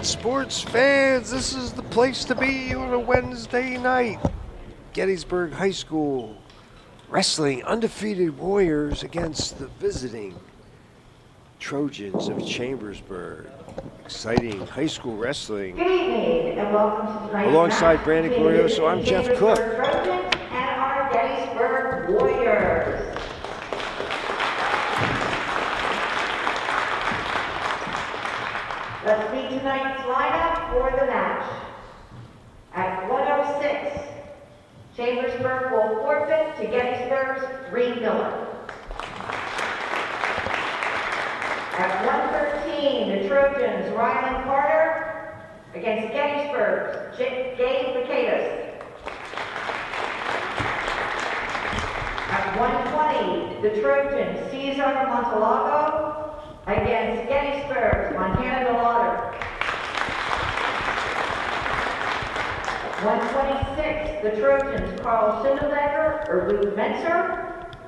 Sports fans, this is the place to be on a Wednesday night. Gettysburg High School wrestling undefeated Warriors against the visiting Trojans of Chambersburg. Exciting high school wrestling. Good evening and welcome to tonight's Alongside match Brandon between Glorioso, I'm the Jeff Chambersburg Cook. Trojans and our Gettysburg Warriors. Let's meet tonight's lineup for the match. At 1:06, Chambersburg will forfeit to Gettysburg's Green Miller. At 1:13, the Trojans Ryland Carter against Gettysburg's Gabe Pocatus. At 1:20, the Trojans Cesar Montelongo against Gettysburg's Montana DeLauder. 1:26, the Trojans Carl Schindle or Luke Menser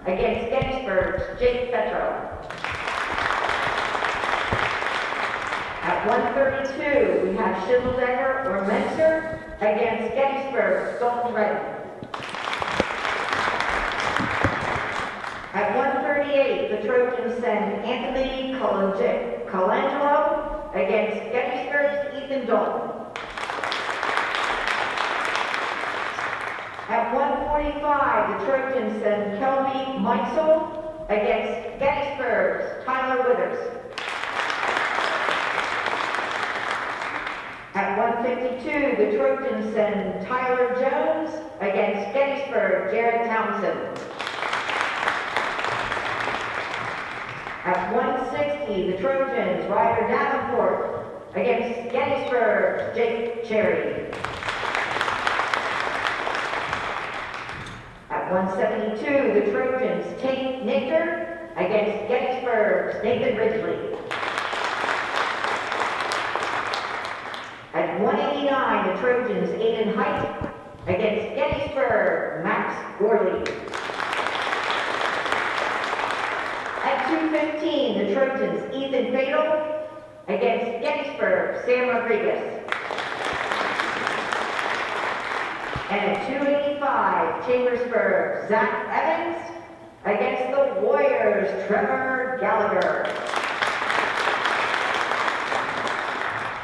against Gettysburg's Jake Petro. At 1:32, we have Schindle or Menser against Gettysburg's Dalton. At 1:38, the Trojans send Anthony Colangelo against Gettysburg's Ethan Dalton. At 1:45, the Trojans send Kelby Mixell against Gettysburg's Tyler Withers. At 1:52, the Trojans send Tyler Jones against Gettysburg Jared Townsend. At 1:60, the Trojans Ryder Davenport against Gettysburg Jake Cherry. At 1:72, the Trojans take Nichter against Gettysburg's Nathan Ridgely. At 1:89, the Trojans Aiden Height against Gettysburg Max Gowerly. At 2:15, the Trojans Ethan Fatal against Gettysburg Sam Rodriguez. And at 2:85, Chambersburg Zach Evans against the Warriors Trevor Gallagher.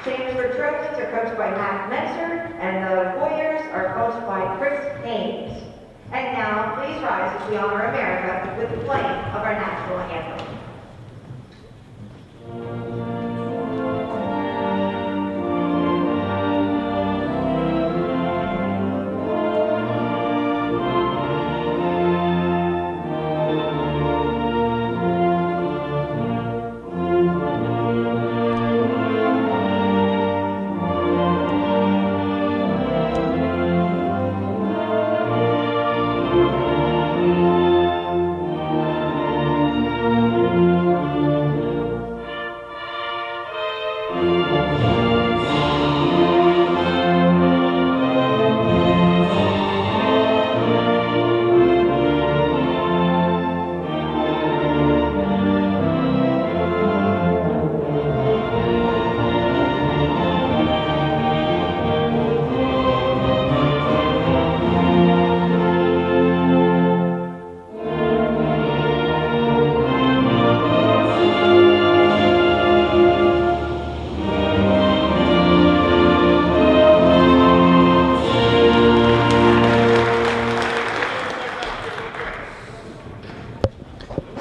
Chambersburg Trojans are coached by Matt Menser, and the Warriors are coached by Chris Haynes. And now, please rise as we honor America with the playing of our national anthem.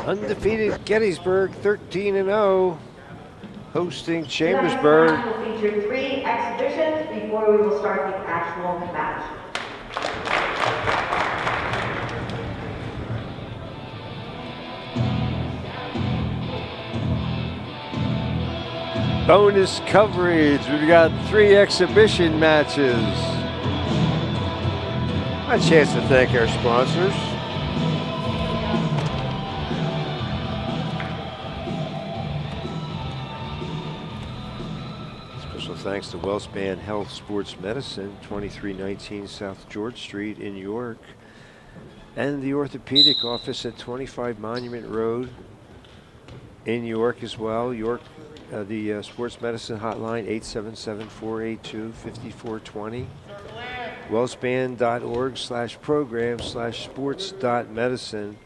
Undefeated Gettysburg, 13-0, hosting Chambersburg. Tonight's match will feature 3 exhibitions before we will start the actual match. Bonus coverage. We've got 3 exhibition matches. A chance to thank our sponsors. Special thanks to WellSpan Health Sports Medicine, 2319 South George Street in York, and the orthopedic office at 25 Monument Road. in York as well. York, the sports medicine hotline, 877-482-5420. wellspan.org/program/sports.medicine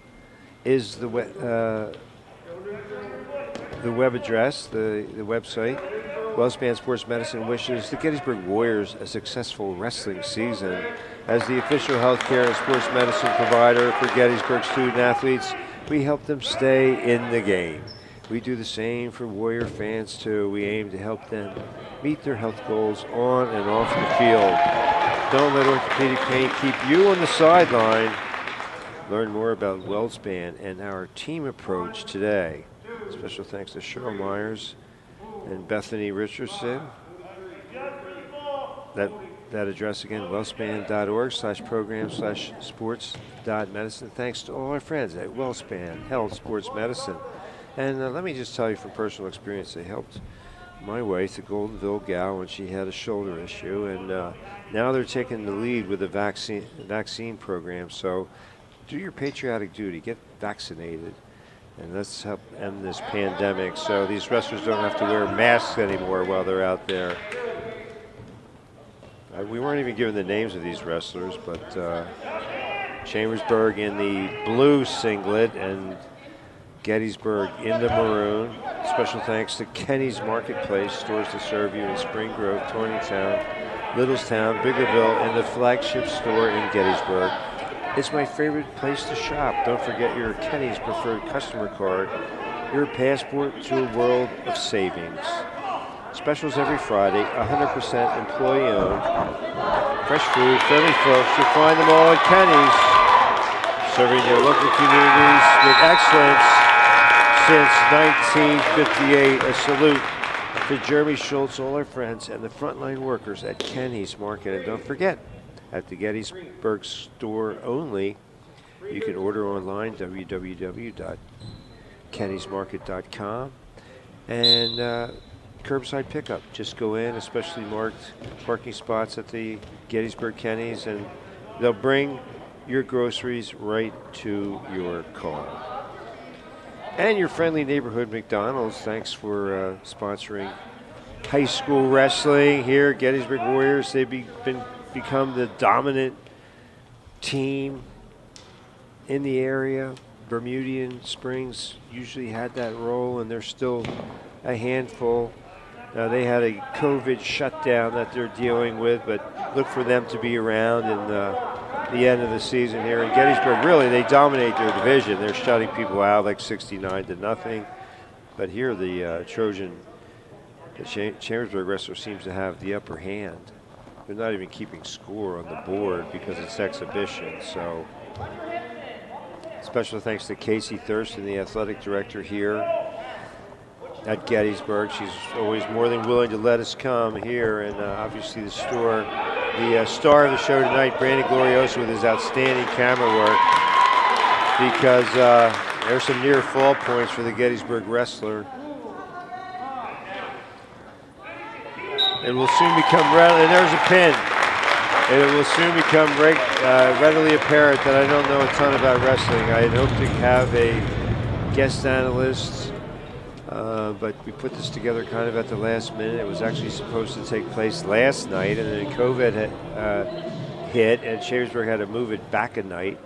is the web address, the website. Wellspan Sports Medicine wishes the Gettysburg Warriors a successful wrestling season. As the official healthcare and sports medicine provider for Gettysburg student athletes, we help them stay in the game. We do the same for Warrior fans too. We aim to help them meet their health goals on and off the field. Don't let orthopedic pain keep you on the sideline. Learn more about WellSpan and our team approach today. Special thanks to Cheryl Myers and Bethany Richardson. That address again, wellspan.org/program/sports.medicine. Thanks to all our friends at WellSpan Health Sports Medicine. And let me just tell you from personal experience, they helped my wife, the Goldenville gal, when she had a shoulder issue. And now they're taking the lead with the vaccine program. So do your patriotic duty, get vaccinated. And let's help end this pandemic so these wrestlers don't have to wear masks anymore while they're out there. We weren't even given the names of these wrestlers, but Chambersburg in the blue singlet and Gettysburg in the maroon. Special thanks to Kenny's Marketplace, stores to serve you in Spring Grove, Torringtown, Littlestown, Biggerville, and the flagship store in Gettysburg. It's my favorite place to shop. Don't forget your Kenny's preferred customer card, your passport to a world of savings. Specials every Friday, 100% employee-owned. Fresh food, friendly folks. You'll find them all at Kenny's. Serving your local communities with excellence since 1958. A salute to Jeremy Schultz, all our friends, and the frontline workers at Kenny's Market. And don't forget, at the Gettysburg store only, you can order online, www.kennysmarket.com. And curbside pickup. Just go in, especially marked parking spots at the Gettysburg Kenny's, and they'll bring your groceries right to your car. And your friendly neighborhood McDonald's, thanks for sponsoring high school wrestling here. Gettysburg Warriors, they've become the dominant team in the area. Bermudian Springs usually had that role, and they're still a handful. They had a COVID shutdown that they're dealing with, but look for them to be around in the end of the season here in Gettysburg. Really, they dominate their division. They're shutting people out like 69-0. But here, the Chambersburg wrestler seems to have the upper hand. They're not even keeping score on the board because it's exhibition. So, special thanks to Casey Thurston, the athletic director here at Gettysburg. She's always more than willing to let us come here, and obviously the star of the show tonight, Brandon Glorioso, with his outstanding camera work, because there's some near fall points for the Gettysburg wrestler. It will soon become and there's a pin. It will soon become readily apparent that I don't know a ton about wrestling. I had hoped to have a guest analyst, but we put this together kind of at the last minute. It was actually supposed to take place last night, and then COVID hit, and Chambersburg had to move it back a night.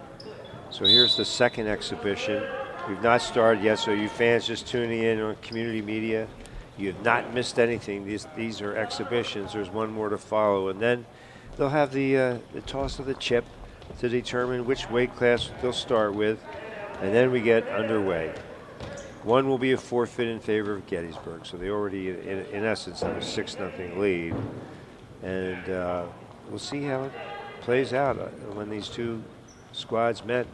So here's the second exhibition. We've not started yet, so you fans just tuning in on community media, you have not missed anything. These are exhibitions. There's one more to follow, and then they'll have the toss of the chip to determine which weight class they'll start with, and then we get underway. One will be a forfeit in favor of Gettysburg, so they already, in essence, have a 6-0 lead. And we'll see how it plays out when these two squads met.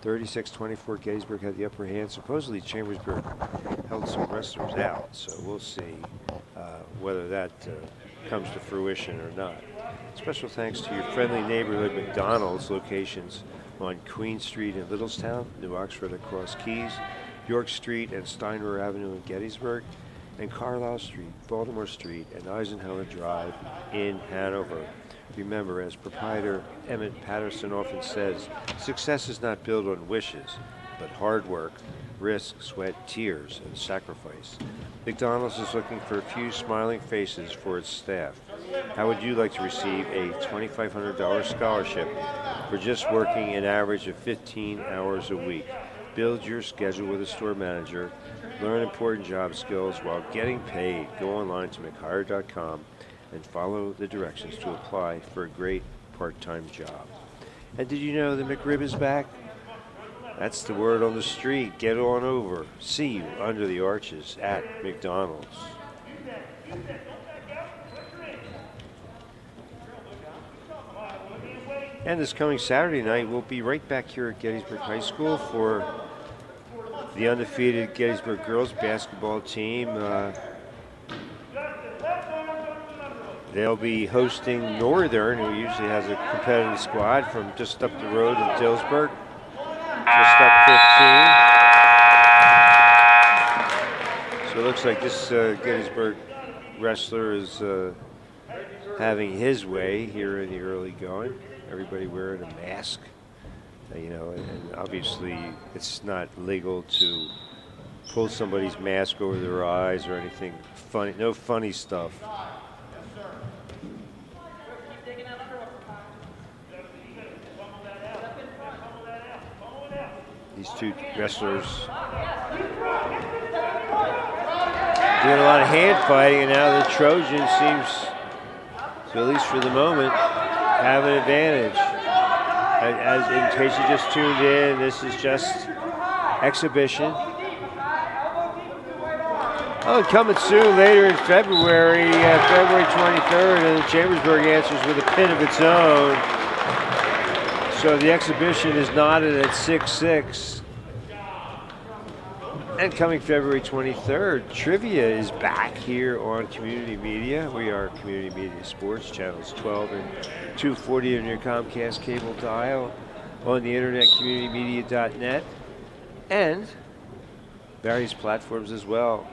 36-24, Gettysburg had the upper hand. Supposedly, Chambersburg held some wrestlers out, so we'll see whether that comes to fruition or not. Special thanks to your friendly neighborhood McDonald's locations on Queen Street in Littlestown, New Oxford across Keys, York Street and Steiner Avenue in Gettysburg, and Carlisle Street, Baltimore Street, and Eisenhower Drive in Hanover. Remember, as proprietor Emmett Patterson often says, success is not built on wishes, but hard work. risk, sweat, tears, and sacrifice. McDonald's is looking for a few smiling faces for its staff. How would you like to receive a $2,500 scholarship for just working an average of 15 hours a week? Build your schedule with a store manager. Learn important job skills while getting paid. Go online to mchire.com and follow the directions to apply for a great part-time job. And did you know the McRib is back? That's the word on the street. Get on over. See you under the arches at McDonald's. And this coming Saturday night, we'll be right back here at Gettysburg High School for the undefeated Gettysburg girls basketball team. They'll be hosting Northern, who usually has a competitive squad from just up the road in Dillsburg. Just up 15. So it looks like this Gettysburg wrestler is having his way here in the early going. Everybody wearing a mask, and obviously it's not legal to pull somebody's mask over their eyes or anything funny. No funny stuff. These two wrestlers doing a lot of hand fighting, and now the Trojan seems to, at least for the moment, have an advantage. As in case you just tuned in, this is just exhibition. Oh, and coming soon later in February, February 23rd, and the Chambersburg answers with a pin of its own. So the exhibition is knotted at 6-6. And coming February 23rd, trivia is back here on Community Media. We are Community Media Sports, channels 12 and 240 on your Comcast cable dial, on the internet, communitymedia.net, and various platforms as well.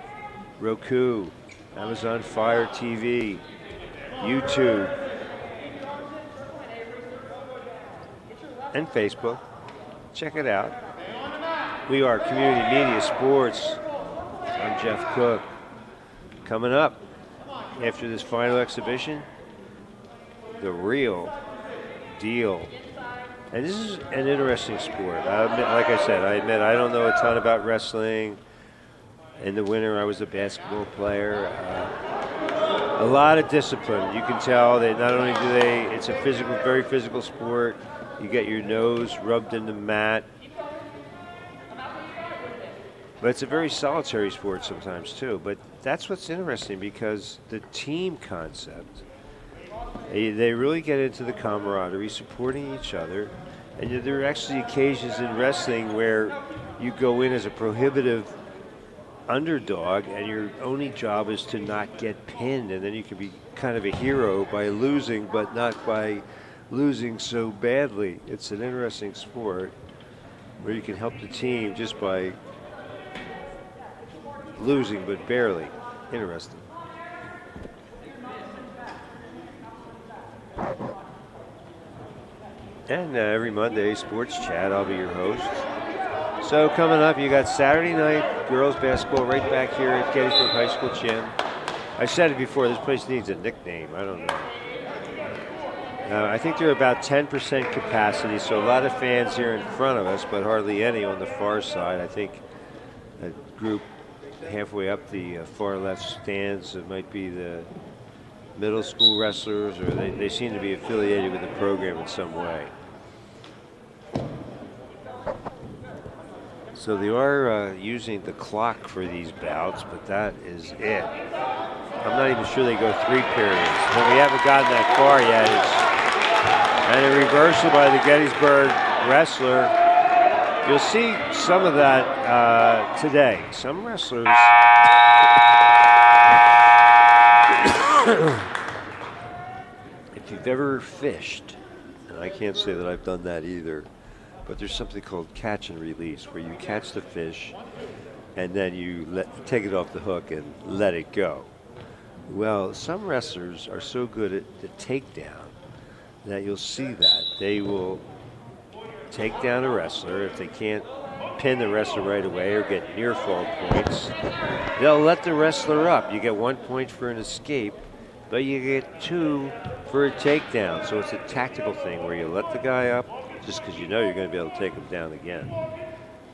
Roku, Amazon Fire TV, YouTube, and Facebook. Check it out. We are Community Media Sports. I'm Jeff Cook. Coming up after this final exhibition, the real deal. And this is an interesting sport. Like I said, I admit I don't know a ton about wrestling. In the winter, I was a basketball player. A lot of discipline. You can tell that not only do it's a physical, very physical sport. You get your nose rubbed in the mat. But it's a very solitary sport sometimes too. But that's what's interesting, because the team concept, they really get into the camaraderie, supporting each other. And there are actually occasions in wrestling where you go in as a prohibitive underdog and your only job is to not get pinned, and then you can be kind of a hero by losing, but not by losing so badly. It's an interesting sport where you can help the team just by losing, but barely. Interesting. And every Monday, Sports Chat, I'll be your host. So coming up, you got Saturday night girls basketball right back here at Gettysburg High School gym. I said it before, this place needs a nickname. I don't know. I think they're about 10% capacity, so a lot of fans here in front of us, but hardly any on the far side. I think a group halfway up the far left stands, it might be the middle school wrestlers, or they seem to be affiliated with the program in some way. So they are using the clock for these bouts, but that is it. I'm not even sure they go 3 periods, but we haven't gotten that far yet. And a reversal by the Gettysburg wrestler. You'll see some of that today. Some wrestlers if you've ever fished, and I can't say that I've done that either, but there's something called catch and release, where you catch the fish and then you take it off the hook and let it go. Well, some wrestlers are so good at the takedown that you'll see that. They will take down a wrestler. If they can't pin the wrestler right away or get near fall points, they'll let the wrestler up. You get 1 point for an escape, but you get 2 for a takedown. So it's a tactical thing where you let the guy up just because you know you're going to be able to take him down again.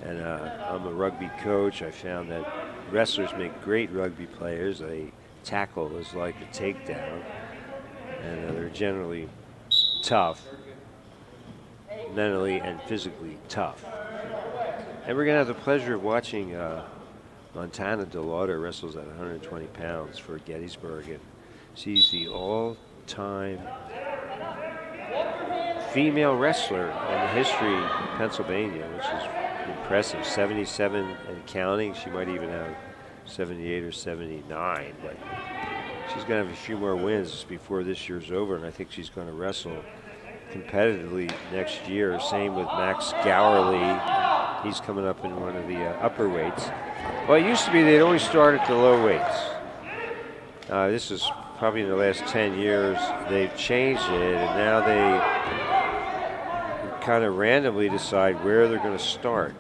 And I'm a rugby coach. I found that wrestlers make great rugby players. A tackle is like a takedown, and they're generally tough, mentally and physically tough. And we're going to have the pleasure of watching Montana DeLauder wrestles at 120 pounds for Gettysburg, and she's the all-time female wrestler in the history of Pennsylvania, which is impressive. 77 and counting. She might even have 78 or 79, but she's going to have a few more wins before this year's over, and I think she's going to wrestle competitively next year. Same with Max Gowerly. He's coming up in one of the upper weights. Well, it used to be they'd always start at the low weights. This is probably in the last 10 years they've changed it, and now they kind of randomly decide where they're going to start.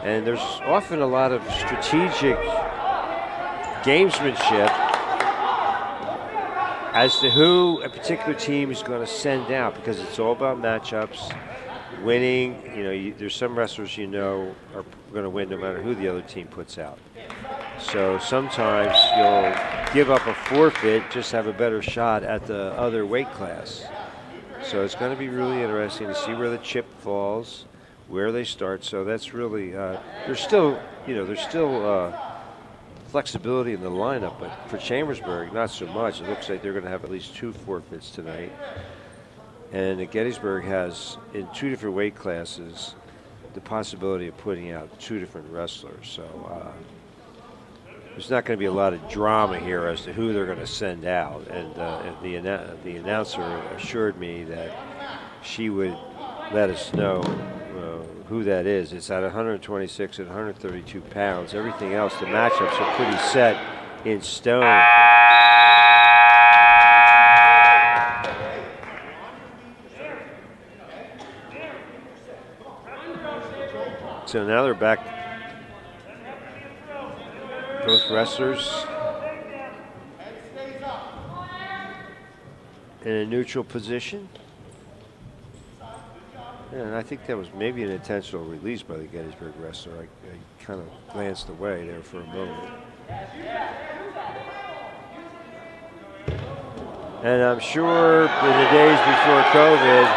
And there's often a lot of strategic gamesmanship as to who a particular team is going to send out, because it's all about matchups, winning. You know, there's some wrestlers you know are going to win no matter who the other team puts out. So sometimes you'll give up a forfeit just to have a better shot at the other weight class. So it's going to be really interesting to see where the chip falls, where they start. So that's really there's still flexibility in the lineup, but for Chambersburg, not so much. It looks like they're going to have at least 2 forfeits tonight. And Gettysburg has, in 2 different weight classes, the possibility of putting out 2 different wrestlers. So there's not going to be a lot of drama here as to who they're going to send out. And the announcer assured me that she would let us know who that is. It's at 126 and 132 pounds. Everything else, the matchups are pretty set in stone. So now they're back. Both wrestlers in a neutral position. And I think that was maybe an intentional release by the Gettysburg wrestler. I kind of glanced away there for a moment. And I'm sure in the days before COVID,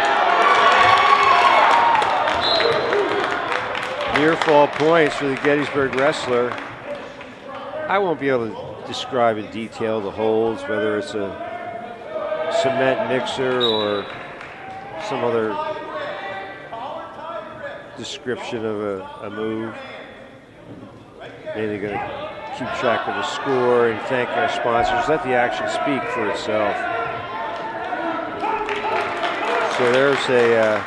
near fall points for the Gettysburg wrestler. I won't be able to describe in detail the holds, whether it's a cement mixer or some other description of a move. Maybe they're going to keep track of the score and thank our sponsors. Let the action speak for itself. So there's an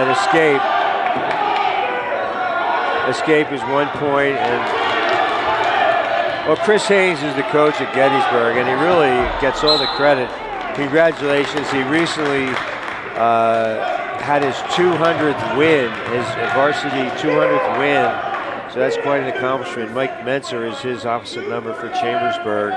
escape. Escape is 1 point, and well, Chris Haynes is the coach at Gettysburg, and he really gets all the credit. Congratulations! He recently had his 200th win, his varsity 200th win. So that's quite an accomplishment. Mike Menser is his opposite number for Chambersburg.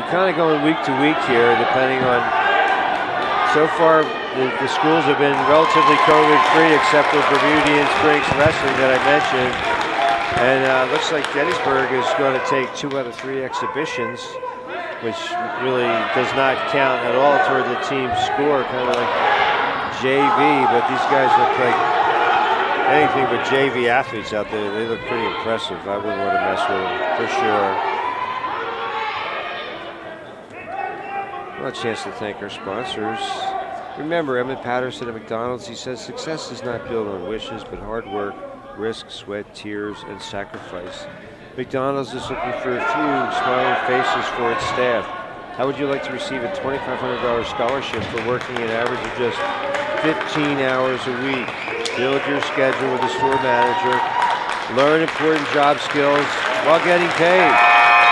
Kind of going week to week here, depending on. So far, the schools have been relatively COVID-free, except for Bermudian Springs Wrestling that I mentioned. And looks like Gettysburg is going to take 2 out of 3 exhibitions, which really does not count at all toward the team score, kind of like JV. But these guys look like anything but JV athletes out there. They look pretty impressive. I wouldn't want to mess with them for sure. A chance to thank our sponsors. Remember, Emmett Patterson at McDonald's, he says success is not built on wishes, but hard work, risk, sweat, tears, and sacrifice. McDonald's is looking for a few smiling faces for its staff. How would you like to receive a $2,500 scholarship for working an average of just 15 hours a week? Build your schedule with a store manager. Learn important job skills while getting paid.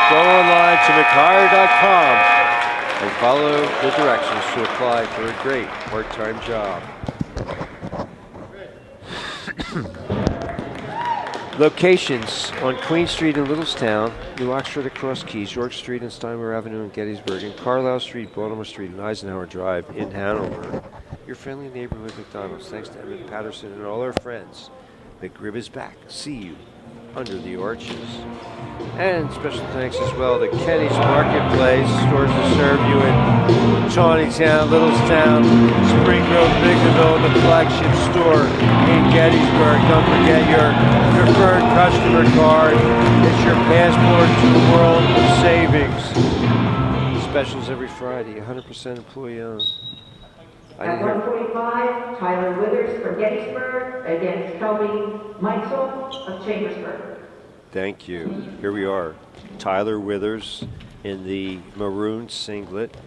Go online to mchire.com and follow the directions to apply for a great part-time job. Locations on Queen Street in Littlestown, New Oxford at Cross Keys, York Street and Steinmore Avenue in Gettysburg, and Carlisle Street, Baltimore Street, and Eisenhower Drive in Hanover. Your friendly neighborhood McDonald's. Thanks to Emmett Patterson and all our friends. McRib is back. See you under the arches. And special thanks as well to Kenny's Marketplace, stores to serve you in Tawnytown, Littlestown, Spring Grove, Biggerville, the flagship store in Gettysburg. Don't forget your preferred customer card. It's your passport to the world of savings. Specials every Friday, 100% employee owned. At 1:45, Tyler Withers from Gettysburg against Mixell of Chambersburg. Thank you. Here we are. Tyler Withers in the maroon singlet.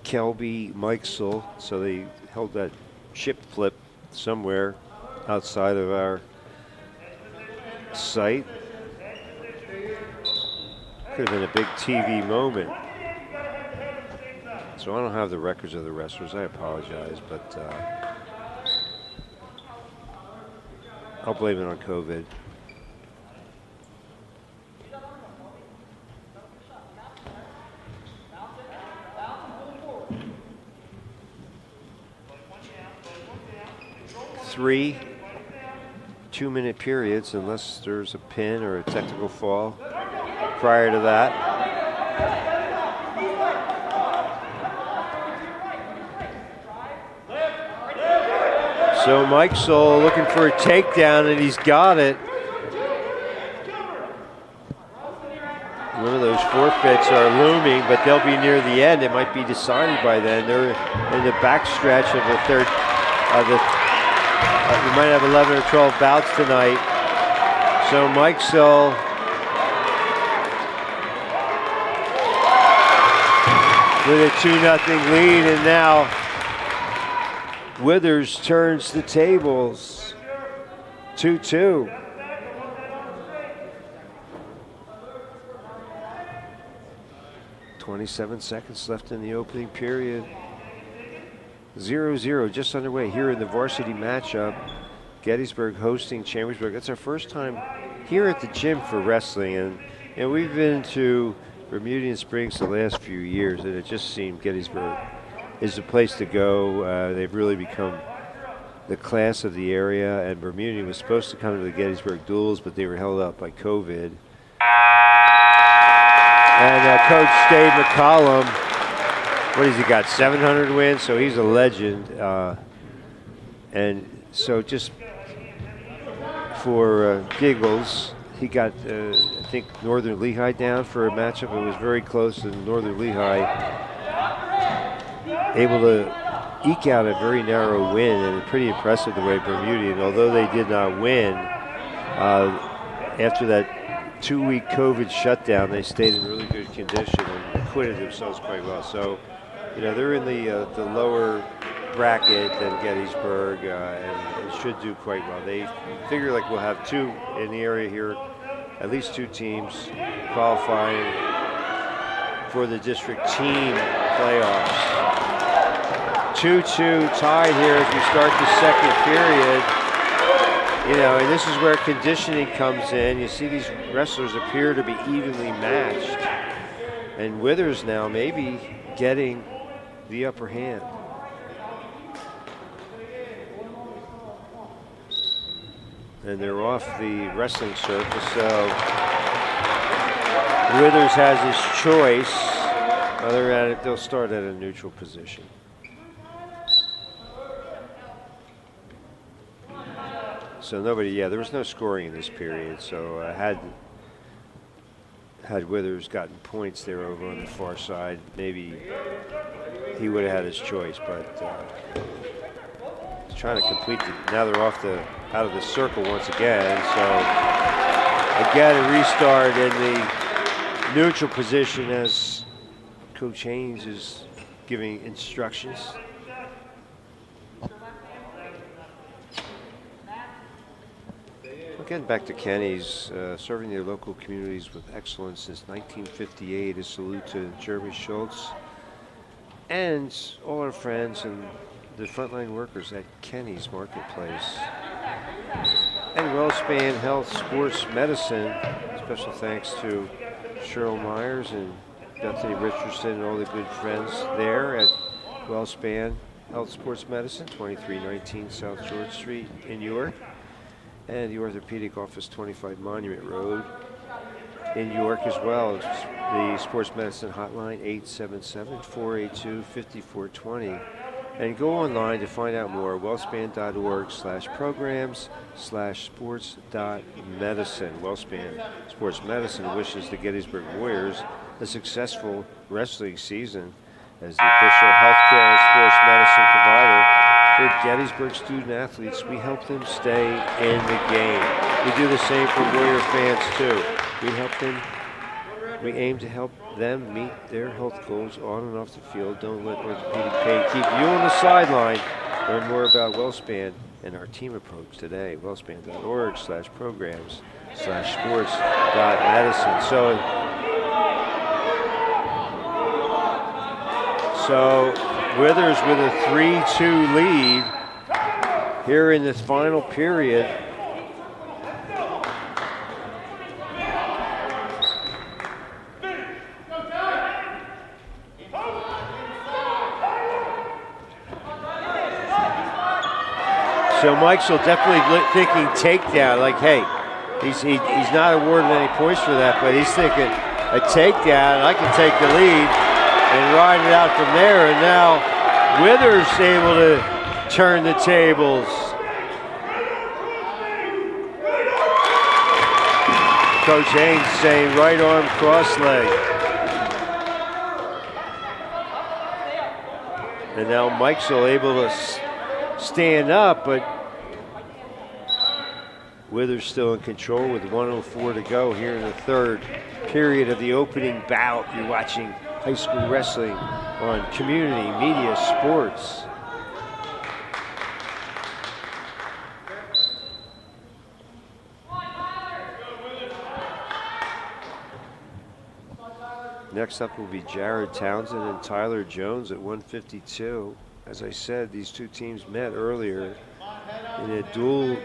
Mixell. So they held that ship flip somewhere outside of our site. Could have been a big TV moment. So I don't have the records of the wrestlers. I apologize, but I'll blame it on COVID. Three 2-minute periods, unless there's a pin or a technical fall prior to that. So Mixell looking for a takedown, and he's got it. One of those forfeits are looming, but they'll be near the end. It might be decided by then. They're in the backstretch of the third. We might have 11 or 12 bouts tonight. So Mixell with a 2-0 lead, and now Withers turns the tables. 2-2. .27 seconds left in the opening period. 0-0, just underway here in the varsity matchup. Gettysburg hosting Chambersburg. That's our first time here at the gym for wrestling, and we've been to Bermudian Springs the last few years, and it just seemed Gettysburg is the place to go. They've really become the class of the area, and Bermudian was supposed to come to the Gettysburg duels, but they were held up by COVID. And Coach Dave McCollum, what has he got, 700 wins? So he's a legend. And so just for giggles, he got, I think, Northern Lehigh down for a matchup. It was very close, and Northern Lehigh able to eke out a very narrow win, and pretty impressive the way Bermudian, although they did not win, after that 2-week COVID shutdown, they stayed in really good condition and acquitted themselves quite well. So, they're in the lower bracket than Gettysburg, and should do quite well. They figure like we'll have two in the area here, at least 2 teams qualifying for the district team playoffs. 2-2 tied here as we start the second period. And this is where conditioning comes in. You see these wrestlers appear to be evenly matched. And Withers now maybe getting the upper hand. And they're off the wrestling surface, so Withers has his choice. Other at it, they'll start at a neutral position. So there was no scoring in this period. So had Withers gotten points there over on the far side, maybe he would have had his choice. But he's trying to complete now they're out of the circle once again. So again, a restart in the neutral position as Coach Haynes is giving instructions. getting back to Kenny's, serving their local communities with excellence since 1958. A salute to Jeremy Schultz and all our friends and the frontline workers at Kenny's Marketplace. And WellSpan Health Sports Medicine. Special thanks to Cheryl Myers and Bethany Richardson and all the good friends there at WellSpan Health Sports Medicine, 2319 South George Street in York. And the Orthopedic Office, 25 Monument Road in York as well. The Sports Medicine Hotline, 877-482-5420. And go online to find out more, wellspan.org/programs/sports.medicine. WellSpan Sports Medicine wishes the Gettysburg Warriors a successful wrestling season as the official healthcare and sports medicine provider for Gettysburg student athletes. We help them stay in the game. We do the same for Warrior fans too. We aim to help them meet their health goals on and off the field. Don't let orthopedic pain keep you on the sideline. Learn more about WellSpan and our team approach today. wellspan.org/programs/sports.medicine. So Withers with a 3-2 lead here in this final period. So Mixell definitely thinking takedown, like, hey, he's not awarded any points for that, but he's thinking a takedown, I can take the lead and ride it out from there. And now Withers able to turn the tables. Coach Haynes saying right arm cross leg. And now Mixell able to stand up, but Withers still in control with 1:04 to go here in the third period of the opening bout. You're watching high school wrestling on Community Media Sports. Next up will be Jared Townsend and Tyler Jones at 152. As I said, these two teams met earlier in a dual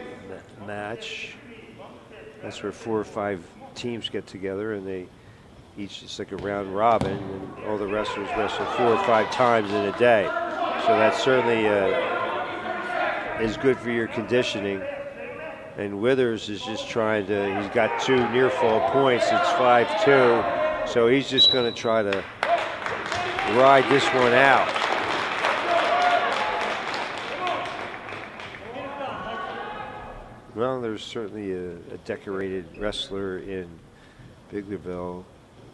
match. That's where 4 or 5 teams get together and they each, it's like a round robin, and all the wrestlers wrestle 4 or 5 times in a day. So that certainly is good for your conditioning. And Withers is just trying to, he's got 2 near fall points, it's 5-2. So he's just going to try to ride this one out. Well, there's certainly a decorated wrestler in Biglerville,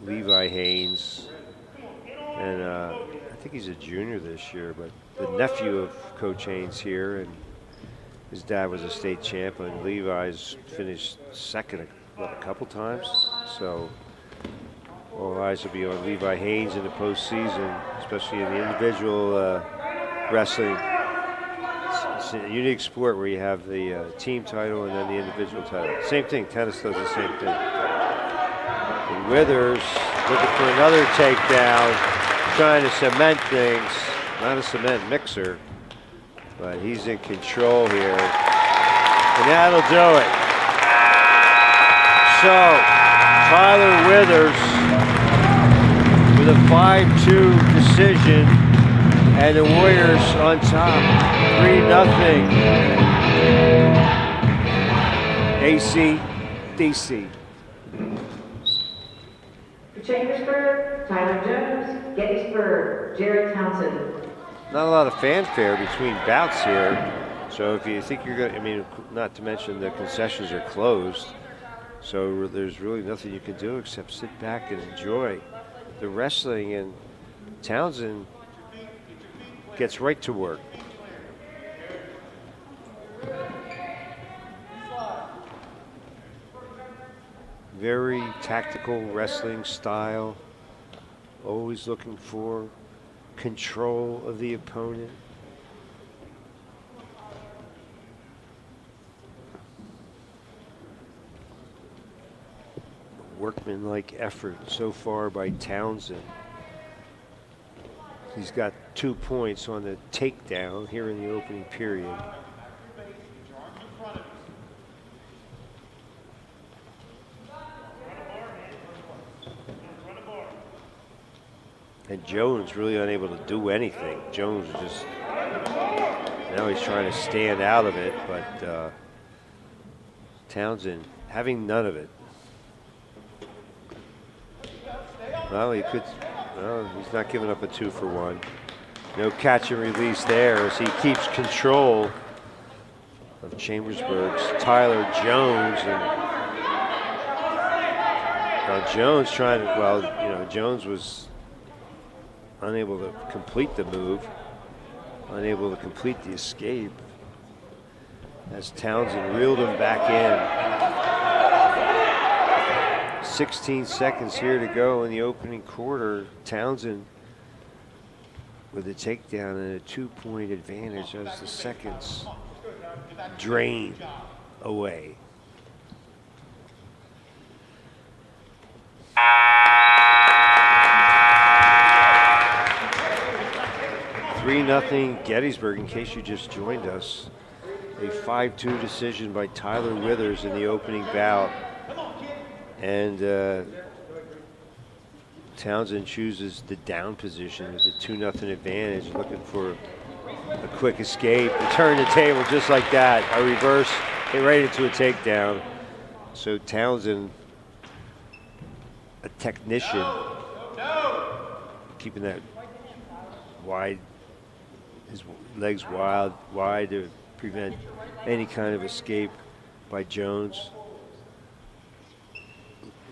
Levi Haynes, and I think he's a junior this year, but the nephew of Coach Haynes here, and his dad was a state champion. Levi's finished second a couple times, so all eyes will be on Levi Haynes in the postseason, especially in the individual wrestling. It's a unique sport where you have the team title and then the individual title. Same thing, tennis does the same thing. And Withers looking for another takedown, trying to cement things. Not a cement mixer, but he's in control here. And that'll do it. So, Tyler Withers with a 5-2 decision, and the Warriors on top, 3-0. AC/DC. For Chambersburg, Tyler Jones, Gettysburg, Jared Townsend. Not a lot of fanfare between bouts here. So if you think you're going to, I mean, not to mention the concessions are closed. So there's really nothing you can do except sit back and enjoy the wrestling. And Townsend gets right to work. Very tactical wrestling style, always looking for control of the opponent. workmanlike effort so far by Townsend. He's got 2 points on the takedown here in the opening period. And Jones really unable to do anything. Jones is just, now he's trying to stand out of it, but Townsend having none of it. Well, he could, well, he's not giving up a 2-for-1. No catch and release there as he keeps control of Chambersburg's Tyler Jones. And Jones trying to, well, you know, Jones was unable to complete the move, unable to complete the escape as Townsend reeled him back in. 16 seconds here to go in the opening quarter. Townsend with a takedown and a 2-point advantage as the seconds drain away. 3-0 Gettysburg, in case you just joined us. A 5-2 decision by Tyler Withers in the opening bout. And Townsend chooses the down position with a 2-0 advantage, looking for a quick escape. And turn the table just like that. A reverse, hit right into a takedown. So Townsend, a technician, keeping that wide, his legs wide to prevent any kind of escape by Jones.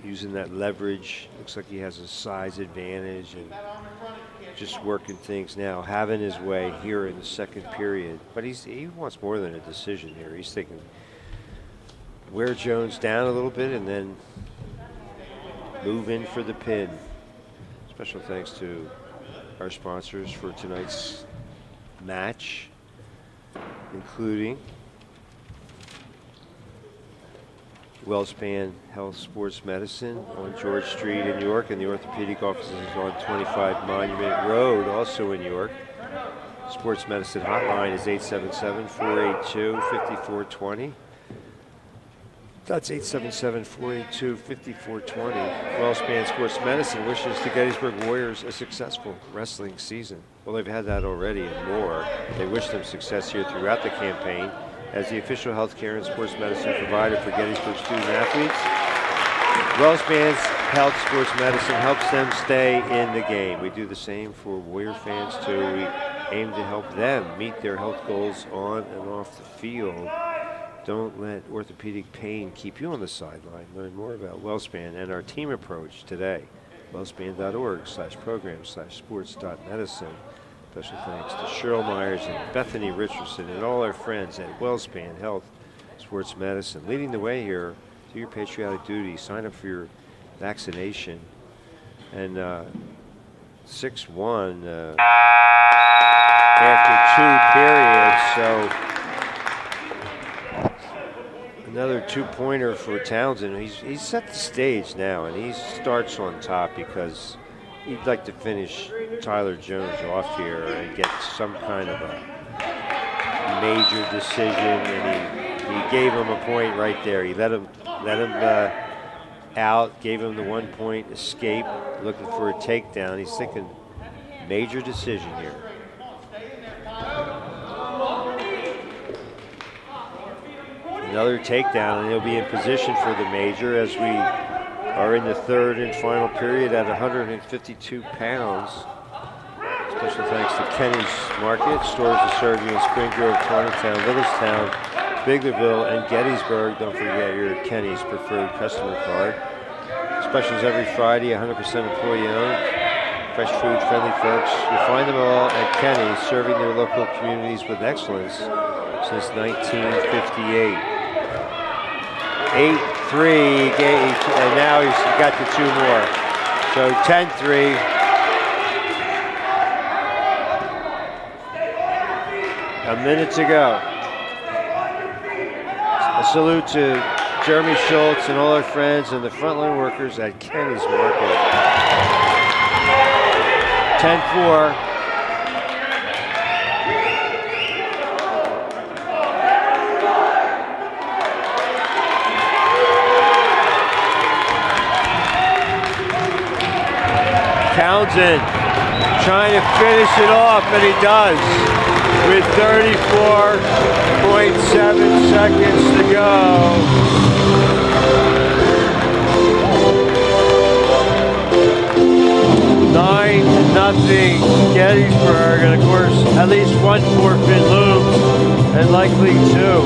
Using that leverage, looks like he has a size advantage and just working things now, having his way here in the second period. But he wants more than a decision here. He's thinking wear Jones down a little bit and then move in for the pin. Special thanks to our sponsors for tonight's match, including WellSpan Health Sports Medicine on George Street in York, and the orthopedic offices on 25 Monument Road, also in York. Sports Medicine hotline is 877-482-5420. That's 877-482-5420. WellSpan Sports Medicine wishes the Gettysburg Warriors a successful wrestling season. Well, they've had that already and more. They wish them success here throughout the campaign as the official healthcare and sports medicine provider for Gettysburg student athletes. WellSpan's Health Sports Medicine helps them stay in the game. We do the same for Warrior fans too. We aim to help them meet their health goals on and off the field. Don't let orthopedic pain keep you on the sideline. Learn more about WellSpan and our team approach today. wellspan.org/program/sports.medicine. Special thanks to Cheryl Myers and Bethany Richardson and all our friends at WellSpan Health Sports Medicine. Leading the way here, do your patriotic duty, sign up for your vaccination. And 6-1 after 2 periods, so another 2-pointer for Townsend. He's set the stage now, and he starts on top because he'd like to finish Tyler Jones off here and get some kind of a major decision, and he gave him a point right there. He let him out, gave him the 1-point escape, looking for a takedown. He's thinking major decision here. Another takedown, and he'll be in position for the major as we are in the third and final period at 152 pounds. Special thanks to Kenny's Market, stores to serve you in Spring Grove, Tawnytown, Littlestown, Biglerville, and Gettysburg. Don't forget your Kenny's preferred customer card. Specials every Friday, 100% employee owned. Fresh food, friendly folks. You'll find them all at Kenny's, serving their local communities with excellence since 1958. 8-3, and now he's got the 2 more. So 10-3. A minute to go. A salute to Jeremy Schultz and all our friends and the frontline workers at Kenny's Market. 10-4. Townsend trying to finish it off, and he does with 34.7 seconds to go. 9-0 Gettysburg, and of course at least one forfeit looms, and likely two.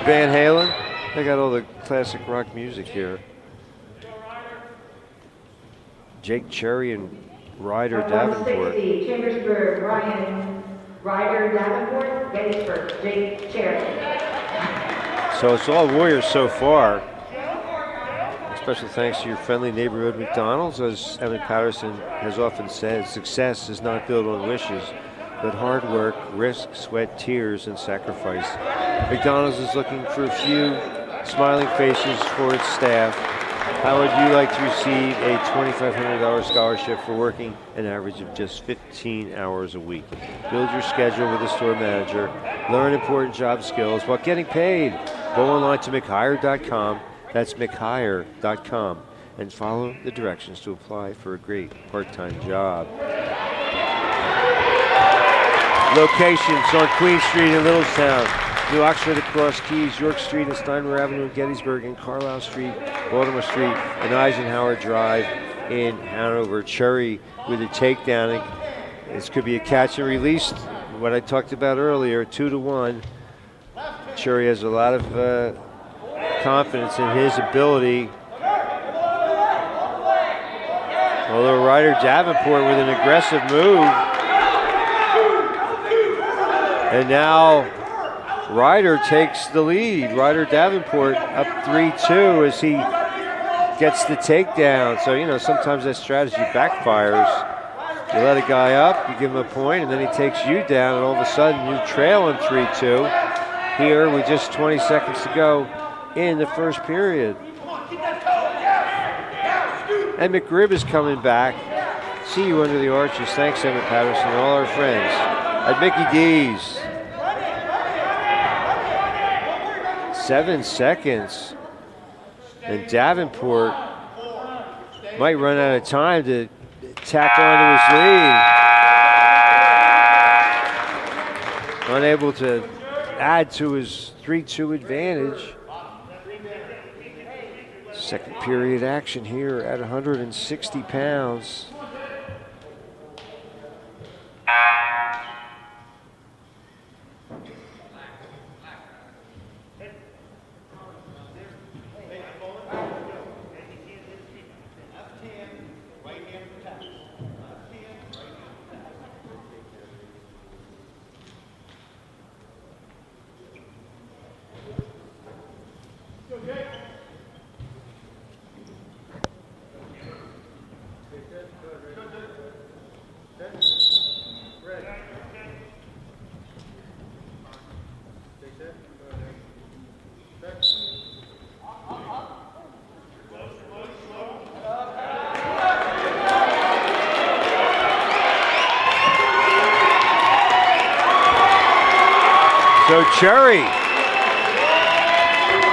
Van Halen, they got all the classic rock music here. Jake Cherry and Ryder Davenport. 160, Chambersburg, Ryder Davenport, Gettysburg, Jake Cherry. So it's all Warriors so far. Special thanks to your friendly neighborhood McDonald's. As Evan Patterson has often said, success is not built on wishes, but hard work, risk, sweat, tears, and sacrifice. McDonald's is looking for a few smiling faces for its staff. How would you like to receive a $2,500 scholarship for working an average of just 15 hours a week? Build your schedule with a store manager. Learn important job skills while getting paid. Go online to McHire.com. That's McHire.com. And follow the directions to apply for a great part-time job. Locations on Queen Street in Littlestown, New Oxford across Keys, York Street and Steinmore Avenue in Gettysburg, and Carlisle Street, Baltimore Street, and Eisenhower Drive in Hanover. Cherry with a takedown. This could be a catch and release. What I talked about earlier, 2-1. Cherry has a lot of confidence in his ability. Although Ryder Davenport with an aggressive move. And now Ryder takes the lead. Ryder Davenport up 3-2 as he gets the takedown. So, you know, sometimes that strategy backfires. You let a guy up, you give him a point, and then he takes you down, and all of a sudden you trail him 3-2. Here with just 20 seconds to go in the first period. And McRib is coming back. See you under the arches. Thanks, Emmett Patterson, and all our friends at Mickey D's. 7 seconds. And Davenport might run out of time to tack onto his lead. Unable to add to his 3-2 advantage. Second period action here at 160 pounds. So Cherry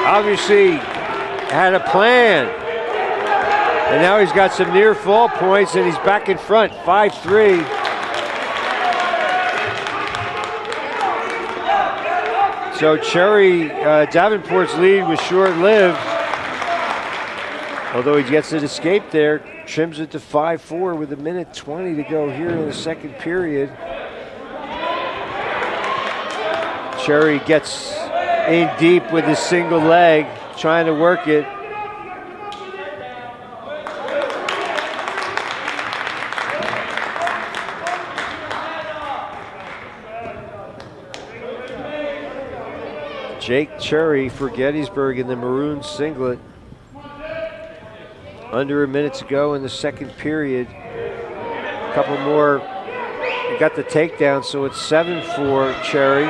obviously had a plan. And now he's got some near fall points and he's back in front, 5-3. So Cherry, Davenport's lead was short-lived. Although he gets an escape there, trims it to 5-4 with 1:20 to go here in the second period. Cherry gets in deep with his single leg, trying to work it. Jake Cherry for Gettysburg in the maroon singlet. Under a minute to go in the second period. A couple more. He got the takedown, so it's 7-4 Cherry.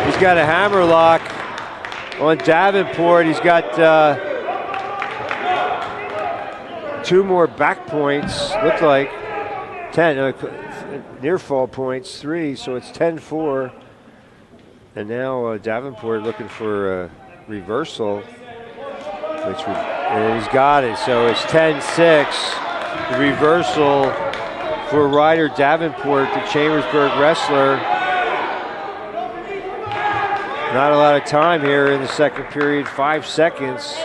He's got a hammer lock on Davenport. He's got 2 more back points, look like 10, near fall points, 3, so it's 10-4. And now Davenport looking for a reversal, and he's got it, so it's 10-6. The reversal for Ryder Davenport, the Chambersburg wrestler. Not a lot of time here in the second period, 5 seconds.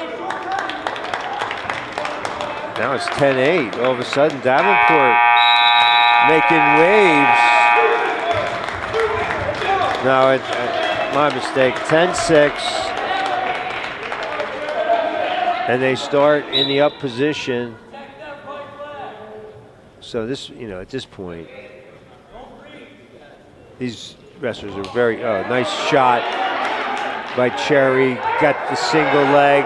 Now it's 10-8. All of a sudden, Davenport making waves. No, my mistake. 10-6. And they start in the up position. So this, at this point, these wrestlers are very, nice shot by Cherry. Got the single leg.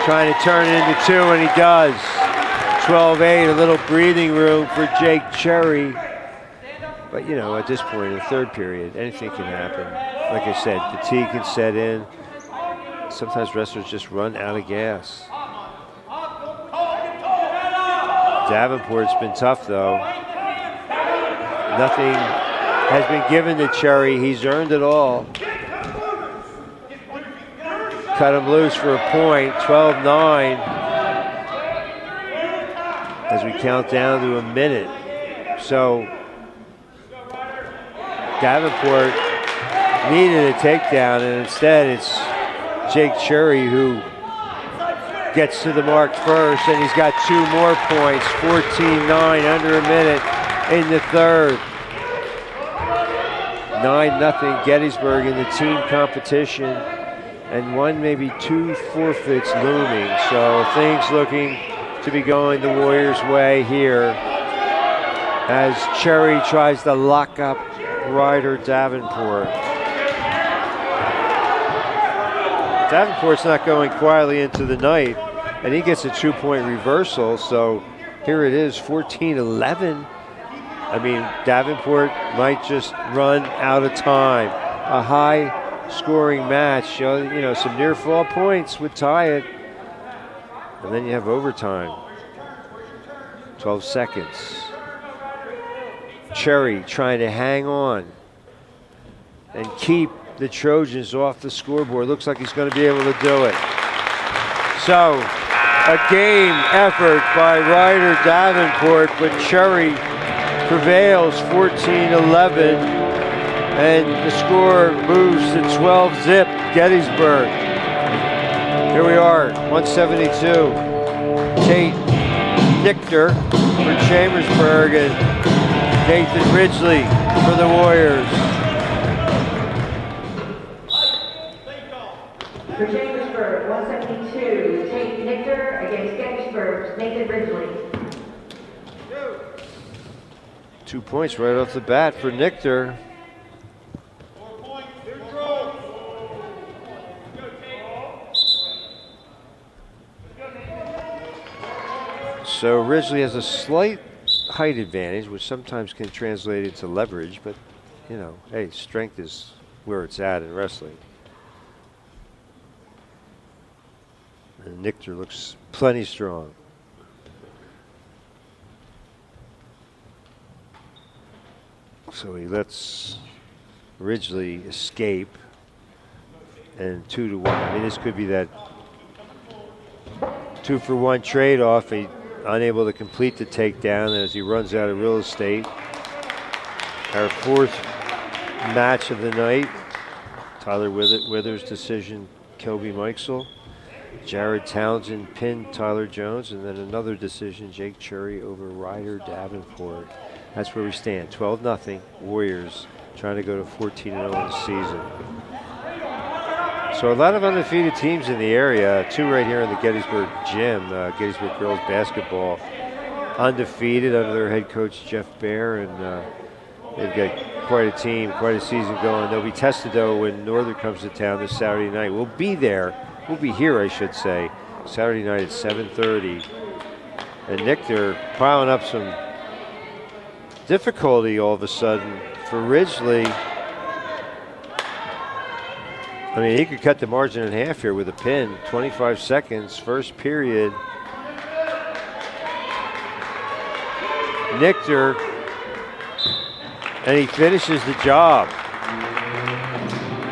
Trying to turn it into 2, and he does. 12-8, a little breathing room for Jake Cherry. But, at this point in the third period, anything can happen. Like I said, fatigue can set in. Sometimes wrestlers just run out of gas. Davenport's been tough, though. Nothing has been given to Cherry. He's earned it all. Cut him loose for a point, 12-9. As we count down to a minute. So Davenport needed a takedown, and instead it's Jake Cherry who gets to the mark first, and he's got 2 more points, 14-9, under a minute in the third. 9-0 Gettysburg in the team competition, and 1, maybe 2 forfeits looming. So things looking to be going the Warriors' way here as Cherry tries to lock up Ryder Davenport. Davenport's not going quietly into the night, and he gets a 2-point reversal, so here it is, 14-11. I mean, Davenport might just run out of time. A high-scoring match, some near-fall points would tie it. And then you have overtime. 12 seconds. Cherry trying to hang on and keep the Trojans off the scoreboard. Looks like he's going to be able to do it. So, a game effort by Ryder Davenport, but Cherry prevails 14-11, and the score moves to 12-zip Gettysburg. Here we are, 172. Tate Nichter for Chambersburg and Nathan Ridgely for the Warriors. For Chambersburg, 172, Tate Nichter against Gettysburg's Nathan Ridgely. 2 points right off the bat for Nichter. So Ridgely has a slight height advantage, which sometimes can translate into leverage, but hey, strength is where it's at in wrestling. And Nichter looks plenty strong. So he lets Ridgely escape, and 2-1. I mean, this could be that 2-for-1 trade-off. He unable to complete the takedown as he runs out of real estate. Our 4th match of the night. Tyler Withers decision, Kobe Mixell. Jared Townsend pinned Tyler Jones, and then another decision, Jake Cherry over Ryder Davenport. That's where we stand, 12-0, Warriors trying to go to 14-0 in the season. So a lot of undefeated teams in the area, 2 right here in the Gettysburg gym. Gettysburg girls basketball undefeated under their head coach Jeff Bear, and they've got quite a team, quite a season going. They'll be tested though when Northern comes to town this Saturday night. We'll be there. We'll be here, I should say, Saturday night at 7:30. And Nichter piling up some difficulty all of a sudden for Ridgely. I mean, he could cut the margin in half here with a pin. 25 seconds, first period. Nichter, and he finishes the job.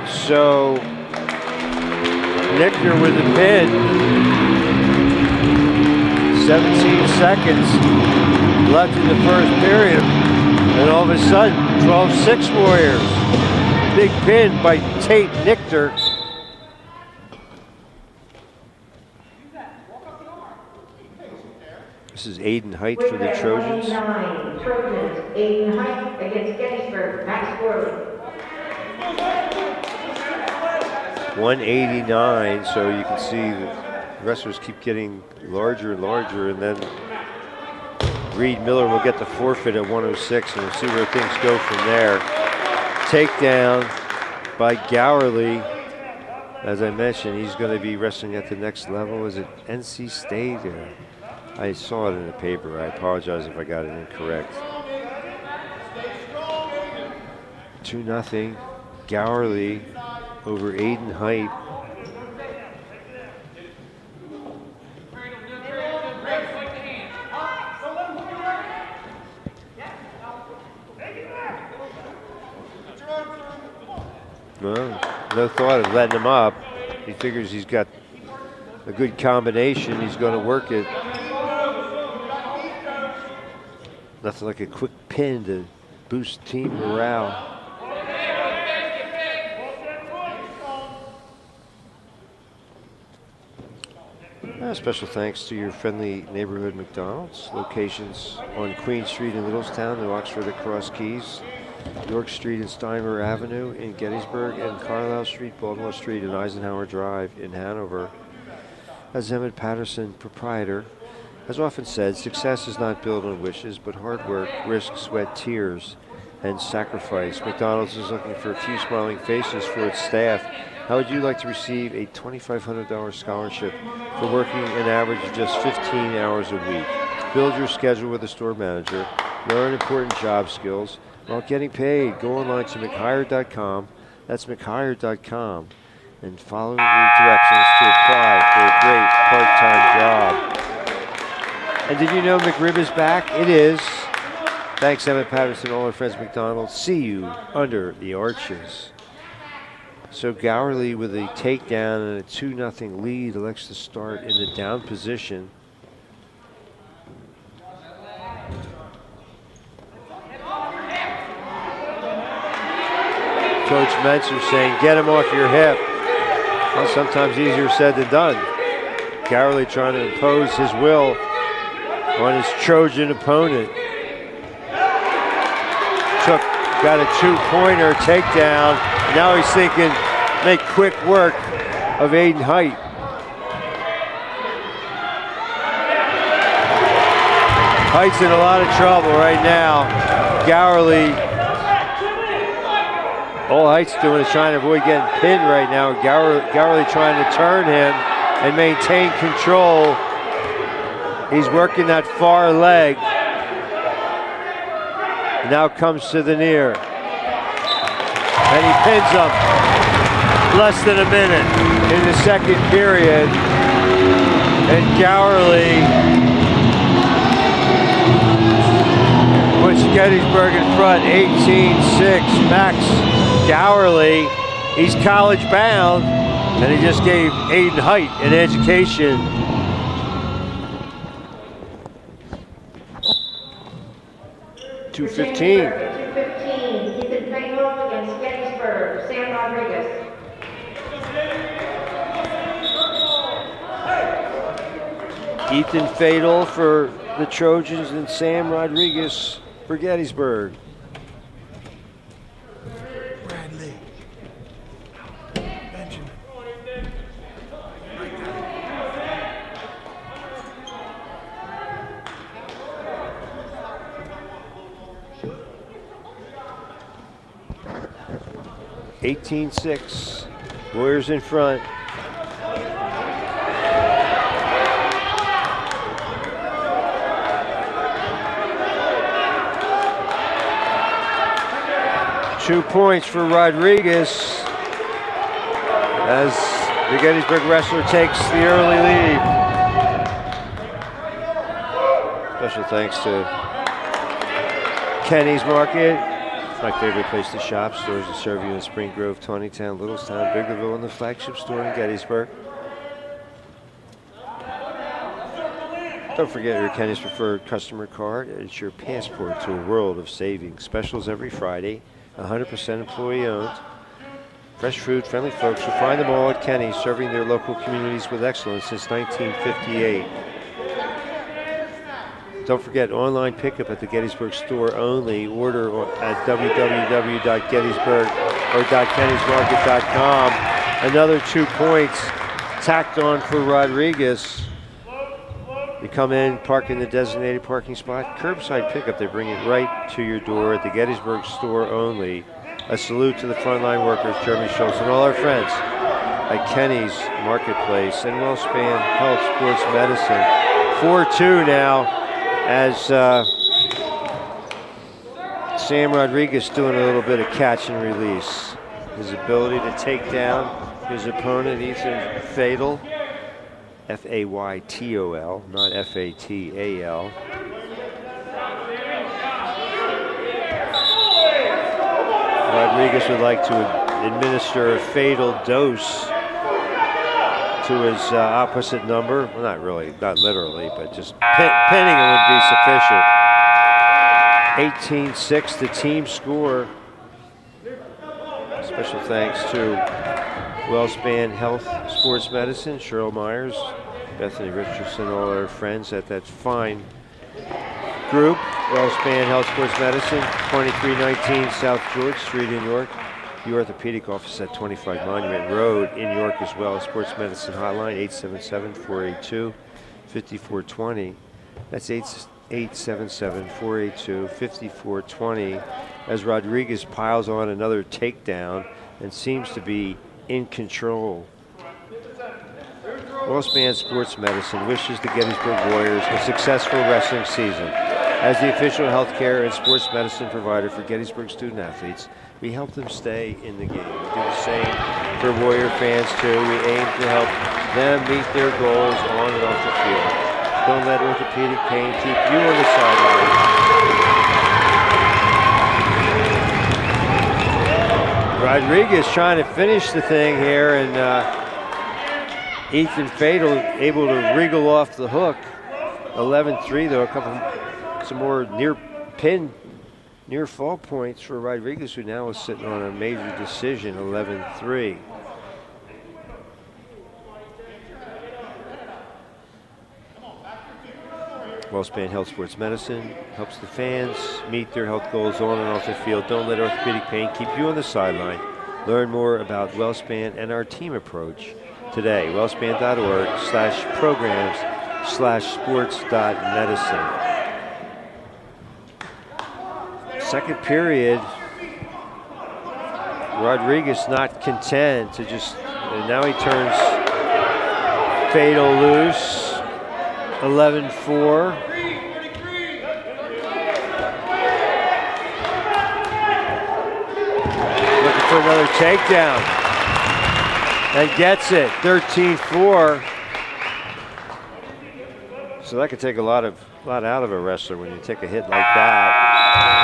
So, Nichter with the pin. 17 seconds left in the first period. And all of a sudden, 12-6 Warriors. Big pin by Tate Nichter. This is Aiden Height for the Trojans. Trojans, Aiden Height against Gettysburg, Max Gowerly. 189, so you can see the wrestlers keep getting larger and larger, and then Reed Miller will get the forfeit at 106, and we'll see where things go from there. Takedown by Gowerly. As I mentioned, he's going to be wrestling at the next level. Is it NC State? I saw it in the paper. I apologize if I got it incorrect. 2-0. Gowerly over Aiden Height. Well, no thought of letting him up. He figures he's got a good combination. He's going to work it. Nothing like a quick pin to boost team morale. Special thanks to your friendly neighborhood McDonald's. Locations on Queen Street in Littlestown, New Oxford at Cross Keys, York Street and Steimer Avenue in Gettysburg, and Carlisle Street, Baltimore Street, and Eisenhower Drive in Hanover. As Emmett Patterson, proprietor, has often said, success is not built on wishes, but hard work, risk, sweat, tears, and sacrifice. McDonald's is looking for a few smiling faces for its staff. How would you like to receive a $2,500 scholarship for working an average of just 15 hours a week? Build your schedule with a store manager, learn important job skills while getting paid. Go online to McHire.com, that's McHire.com, and follow the directions to apply for a great part-time job. And did you know McRib is back? It is. Thanks, Emmett Patterson, all our friends at McDonald's. See you under the arches. So Gowerly with a takedown and a 2-0 lead elects to start in the down position. Coach Menser saying, get him off your hip. Well, sometimes easier said than done. Gowerly trying to impose his will on his Trojan opponent. Got a two-pointer takedown. Now he's thinking, make quick work of Aiden Height. Height's in a lot of trouble right now. Gowerly, all Height's doing is trying to avoid getting pinned right now. Gowerly trying to turn him and maintain control. He's working that far leg. Now comes to the near. And he pins him. Less than a minute in the second period. And Gowerly puts Gettysburg in front, 18-6. Max Gowerly, he's college bound, and he just gave Aiden Height an education. $215. 215. Ethan Fatal against Gettysburg. Sam Rodriguez. Ethan Fatal for the Trojans and Sam Rodriguez for Gettysburg. Bradley. Benjamin. 18-6. Warriors in front. 2 points for Rodriguez as the Gettysburg wrestler takes the early lead. Special thanks to Kenny's Market. It's my favorite place to shop. Stores that serve you in Spring Grove, Tawnytown, Littlestown, Biglerville, and the flagship store in Gettysburg. Don't forget your Kenny's Preferred customer card. It's your passport to a world of savings. Specials every Friday, 100% employee owned. Fresh food, friendly folks. You'll find them all at Kenny's, serving their local communities with excellence since 1958. Don't forget online pickup at the Gettysburg store only. Order at www.gettysburg or .kennysmarket.com. Another 2 points tacked on for Rodriguez. You come in, park in the designated parking spot, curbside pickup. They bring it right to your door at the Gettysburg store only. A salute to the frontline workers, Jeremy Schultz, and all our friends at Kenny's Marketplace and WellSpan Health Sports Medicine. 4-2 now as Sam Rodriguez doing a little bit of catch and release. His ability to take down his opponent, Ethan Fatal. F-A-Y-T-O-L, not F-A-T-A-L. Rodriguez would like to administer a fatal dose to his opposite number. Well, not really, not literally, but just pinning him would be sufficient. 18-6, the team score. Special thanks to WellSpan Health Sports Medicine, Cheryl Myers, Bethany Richardson, all our friends at that fine group. WellSpan Health Sports Medicine, 2319 South George Street in York. The orthopedic office at 25 Monument Road in York as well. Sports Medicine Hotline, 877-482-5420. That's 877-482-5420 as Rodriguez piles on another takedown and seems to be in control. WellSpan Sports Medicine wishes the Gettysburg Warriors a successful wrestling season. As the official healthcare and sports medicine provider for Gettysburg student athletes, we help them stay in the game. We do the same for Warrior fans too. We aim to help them meet their goals on and off the field. Don't let orthopedic pain keep you on the sideline. Rodriguez trying to finish the thing here, and Ethan Fatal able to wriggle off the hook. 11-3 though, some more near fall points for Rodriguez, who now is sitting on a major decision, 11-3. WellSpan Health Sports Medicine helps the fans meet their health goals on and off the field. Don't let orthopedic pain keep you on the sideline. Learn more about WellSpan and our team approach today. wellspan.org/programs/sports.medicine. Second period, Rodriguez not content to just, and now he turns Fatal loose. 11-4. Looking for another takedown. And gets it. 13-4. So that could take a lot out of a wrestler when you take a hit like that.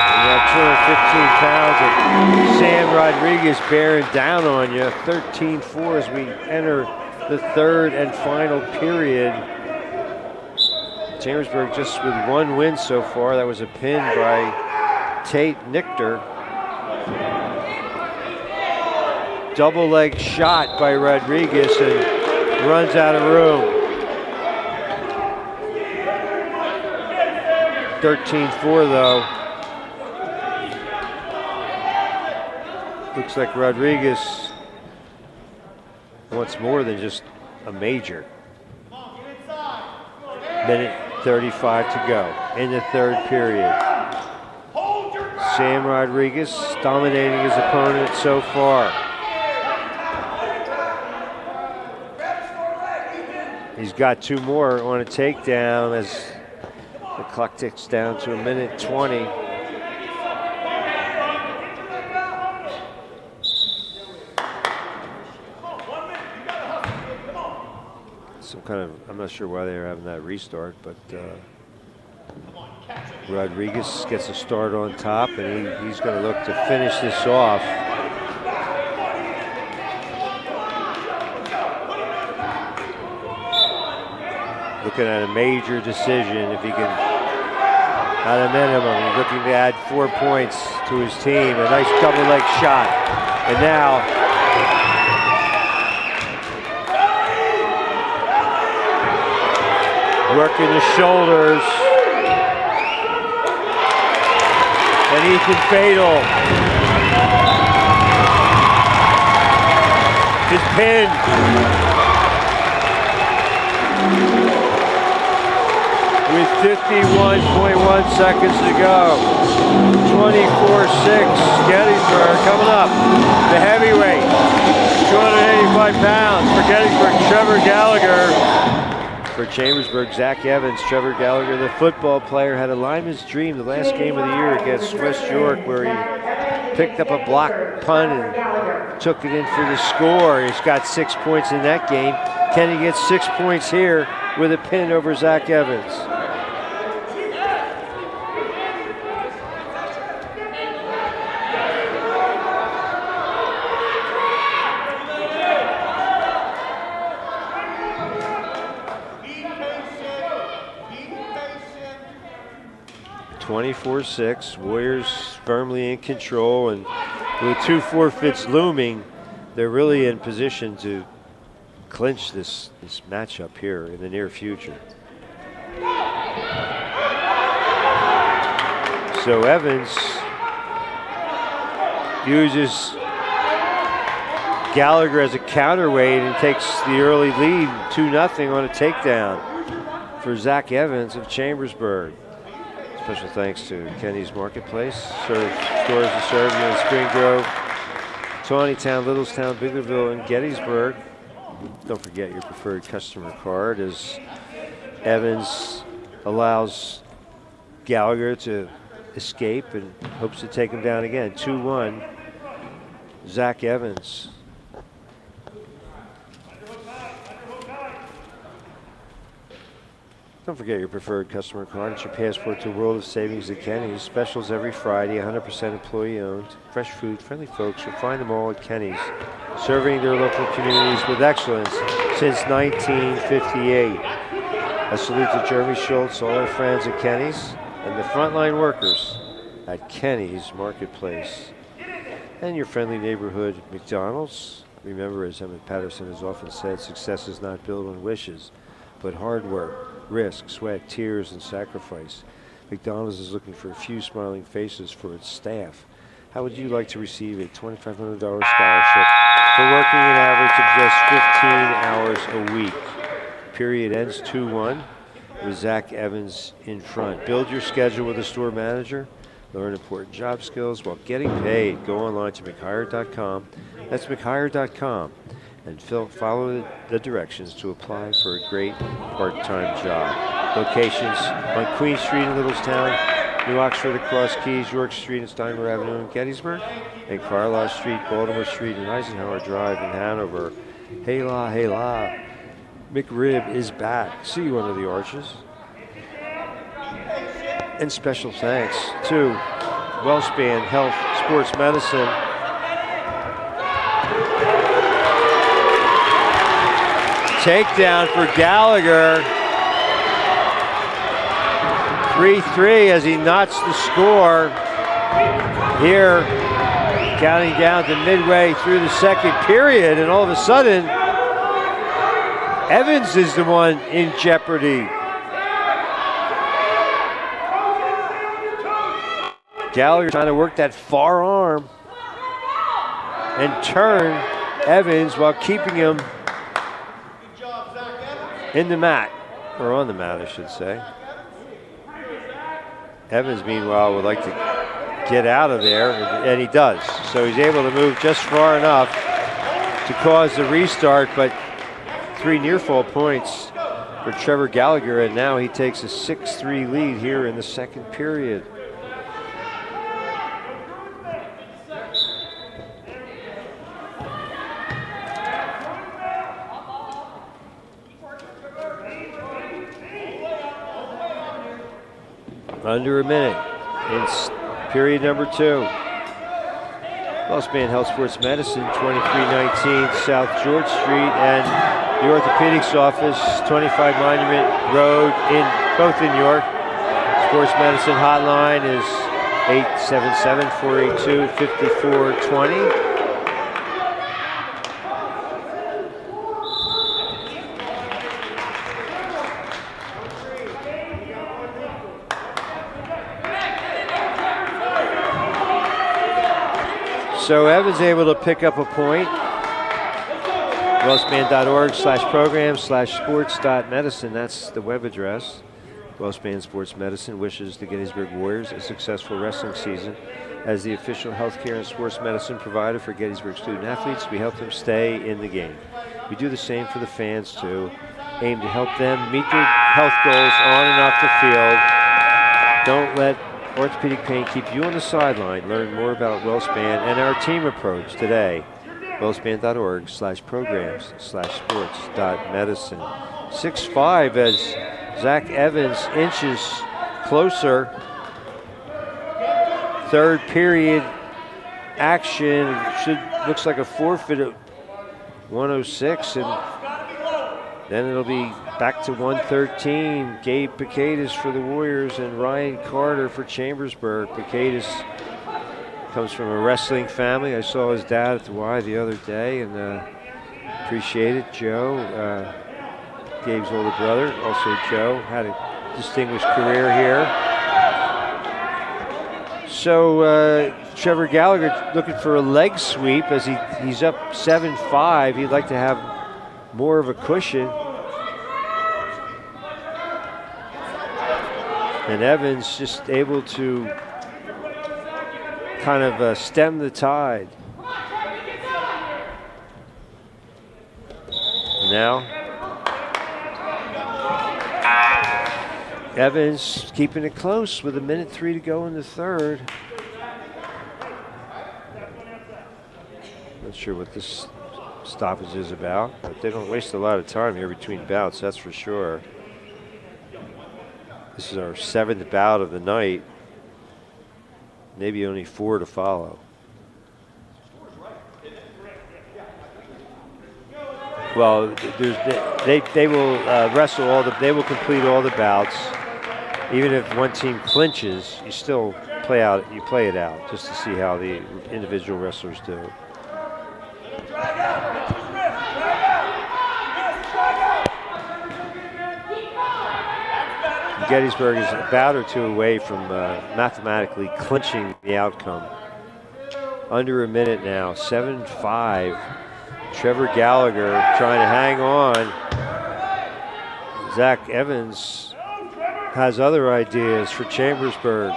And you have 215 pounds of Sam Rodriguez bearing down on you. 13-4 as we enter the third and final period. Chambersburg just with one win so far. That was a pin by Tate Nichter. Double leg shot by Rodriguez and runs out of room. 13-4 though. Looks like Rodriguez wants more than just a major. Minute 35 to go in the third period. Sam Rodriguez dominating his opponent so far. He's got two more on a takedown as the clock ticks down to a minute 20. I'm not sure why they're having that restart, but Rodriguez gets a start on top, and he's going to look to finish this off. Looking at a major decision if he can, at a minimum, he's looking to add 4 points to his team. A nice double leg shot. And now, working the shoulders. And Ethan Fatal is pinned. With 51.1 seconds to go. 24-6, Gettysburg coming up. The heavyweight, 285 pounds for Gettysburg, Trevor Gallagher. For Chambersburg, Zach Evans. Trevor Gallagher, the football player, had a lineman's dream the last game of the year against West York, where he picked up a block punt and took it in for the score. He's got 6 points in that game. Can he get 6 points here with a pin over Zach Evans? 24-6, Warriors firmly in control, and with 2 forfeits looming, they're really in position to clinch this matchup here in the near future. So Evans uses Gallagher as a counterweight and takes the early lead 2-0 on a takedown for Zach Evans of Chambersburg. Special thanks to Kenny's Marketplace, stores and serve you in Spring Grove, Tawnytown, Littlestown, Biglerville, and Gettysburg. Don't forget your preferred customer card as Evans allows Gallagher to escape and hopes to take him down again. 2-1, Zach Evans. Don't forget your preferred customer card. It's your passport to a world of savings at Kenny's. Specials every Friday, 100% employee owned. Fresh food, friendly folks. You'll find them all at Kenny's. Serving their local communities with excellence since 1958. A salute to Jeremy Schultz, all our friends at Kenny's, and the frontline workers at Kenny's Marketplace. And your friendly neighborhood McDonald's. Remember, as Emmett Patterson has often said, success is not built on wishes, but hard work, risk, sweat, tears, and sacrifice. McDonald's is looking for a few smiling faces for its staff. How would you like to receive a $2,500 scholarship for working an average of just 15 hours a week? Period ends 2-1 with Zach Evans in front. Build your schedule with a store manager. Learn important job skills while getting paid. Go online to McHire.com. That's McHire.com. And follow the directions to apply for a great part-time job. Locations on Queen Street in Littlestown, New Oxford across Keys, York Street and Steimer Avenue in Gettysburg, and Carlisle Street, Baltimore Street, and Eisenhower Drive in Hanover. Hey la, McRib is back. See you under the arches. And special thanks to WellSpan Health Sports Medicine. Takedown for Gallagher. 3-3 as he notched the score. Here, counting down to midway through the second period, and all of a sudden, Evans is the one in jeopardy. Gallagher trying to work that far arm and turn Evans while keeping him in the mat, or on the mat, I should say. Evans, meanwhile, would like to get out of there, and he does. So he's able to move just far enough to cause the restart, but 3 near-fall points for Trevor Gallagher, and now he takes a 6-3 lead here in the second period. Under a minute in period number 2. Wellspan Health Sports Medicine, 2319 South George Street, and the Orthopedics Office, 25 Monument Road, both in York. Sports Medicine hotline is 877-482-5420. So Evans able to pick up a point. Wellspan.org/program/sports.medicine. That's the web address. Wellspan Sports Medicine wishes the Gettysburg Warriors a successful wrestling season. As the official healthcare and sports medicine provider for Gettysburg student athletes, we help them stay in the game. We do the same for the fans too. Aim to help them meet their health goals on and off the field. Don't let orthopedic pain keep you on the sideline. Learn more about Wellspan and our team approach today. Wellspan.org/programs/sports.medicine. 6-5 as Zach Evans inches closer. Third period action. Looks like a forfeit at 106, and then it'll be back to 113. Gabe Pocatus for the Warriors and Ryan Carter for Chambersburg. Pocatus comes from a wrestling family. I saw his dad at the Y the other day and appreciate it. Joe, Gabe's older brother, also Joe, had a distinguished career here. So Trevor Gallagher looking for a leg sweep as he's up 7-5. He'd like to have more of a cushion. And Evans just able to kind of stem the tide. Now, Evans keeping it close with 1:03 to go in the third. Not sure what this stoppage is about, but they don't waste a lot of time here between bouts, that's for sure. This is our 7th bout of the night. Maybe only 4 to follow. Well, they will wrestle they will complete all the bouts. Even if one team clinches, you still play it out just to see how the individual wrestlers do. Gettysburg is a bout or two away from mathematically clinching the outcome. Under a minute now, 7-5. Trevor Gallagher trying to hang on. Zach Evans has other ideas for Chambersburg.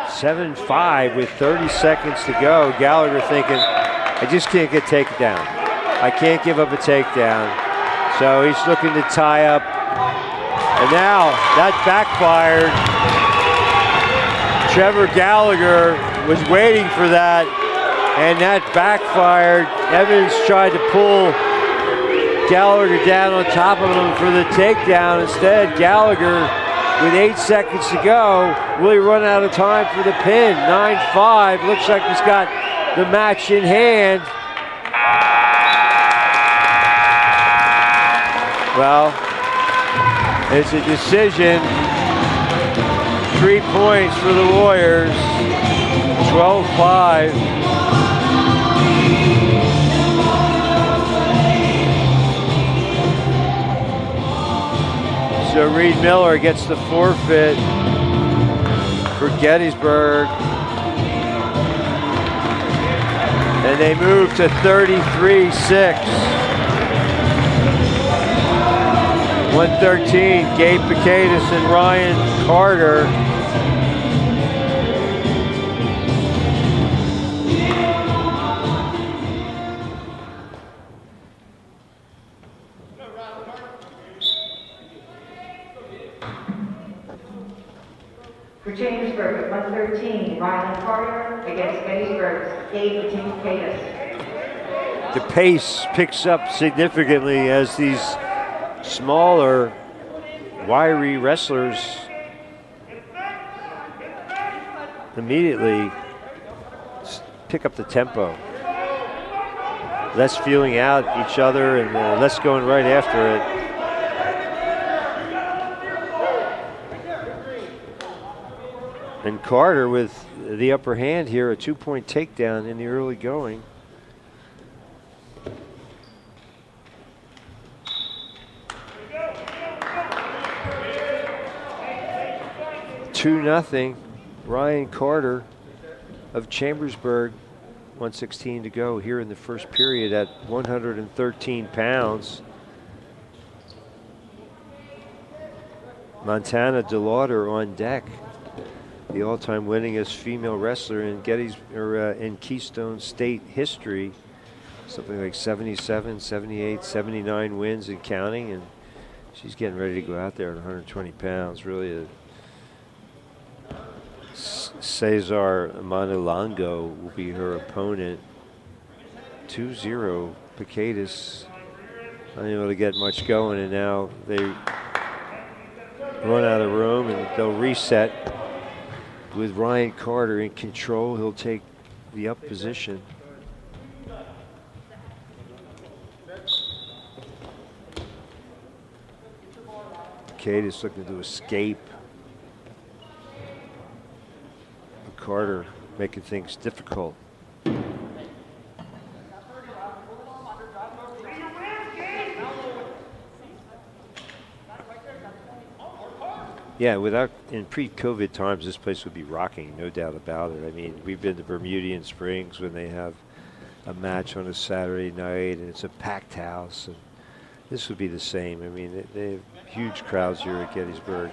7-5 with 30 seconds to go. Gallagher thinking, I just can't get taken down. I can't give up a takedown. So he's looking to tie up. And now that backfired. Trevor Gallagher was waiting for that, and that backfired. Evans tried to pull Gallagher down on top of him for the takedown. Instead, Gallagher, with 8 seconds to go, will he run out of time for the pin? 9-5, looks like he's got the match in hand. Well, it's a decision. 3 points for the Warriors. 12-5. So Reed Miller gets the forfeit for Gettysburg. And they move to 33-6. 113, Gabe Pocatus and Ryan Carter. For Chambersburg at 113, Ryan Carter against Gettysburg's Gabe Pocatus. The pace picks up significantly as these smaller, wiry wrestlers immediately pick up the tempo. Less feeling out each other and less going right after it. And Carter with the upper hand here, a 2-point takedown in the early going. Two nothing. Ryan Carter of Chambersburg. 1:16 to go here in the first period at 113 pounds. Montana DeLauder on deck, the all-time winningest female wrestler in in Keystone State history. Something like 77, 78, 79 wins and counting, and she's getting ready to go out there at 120 pounds. Really a Cesar Montelongo will be her opponent. 2-0 Pocatus, unable to get much going, and now they run out of room and they'll reset with Ryan Carter in control. He'll take the up position. Pocatus looking to escape. Carter making things difficult. Yeah, in pre-COVID times, this place would be rocking, no doubt about it. I mean, we've been to Bermudian Springs when they have a match on a Saturday night, and it's a packed house. And this would be the same. I mean, they have huge crowds here at Gettysburg.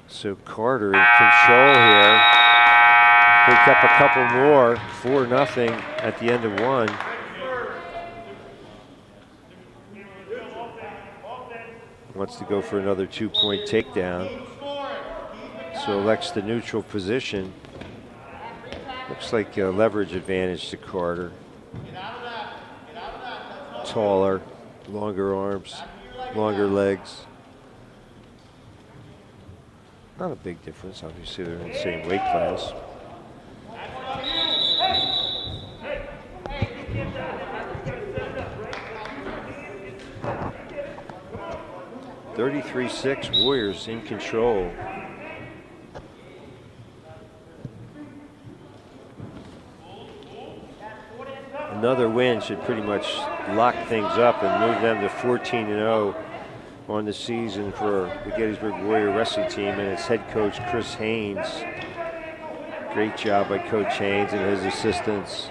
So Carter in control here. Picked up a couple more, 4-0 at the end of one. Wants to go for another 2-point takedown. So elects the neutral position. Looks like a leverage advantage to Carter. Taller, longer arms, longer legs. Not a big difference, obviously they're in the same weight class. (33-6) Warriors in control. Another win should pretty much lock things up and move them to 14-0 on the season for the Gettysburg Warrior wrestling team and its head coach, Chris Haynes. Great job by Coach Haynes and his assistants.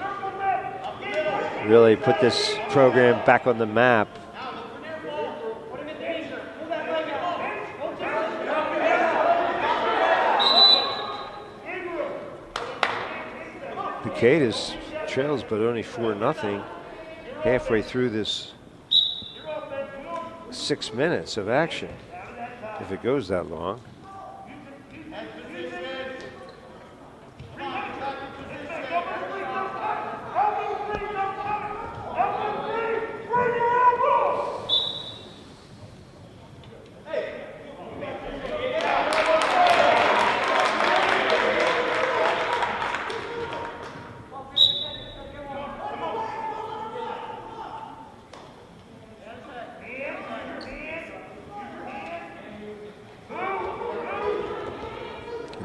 Really put this program back on the map. Pocatus trails, but only 4-0 halfway through this 6 minutes of action, if it goes that long.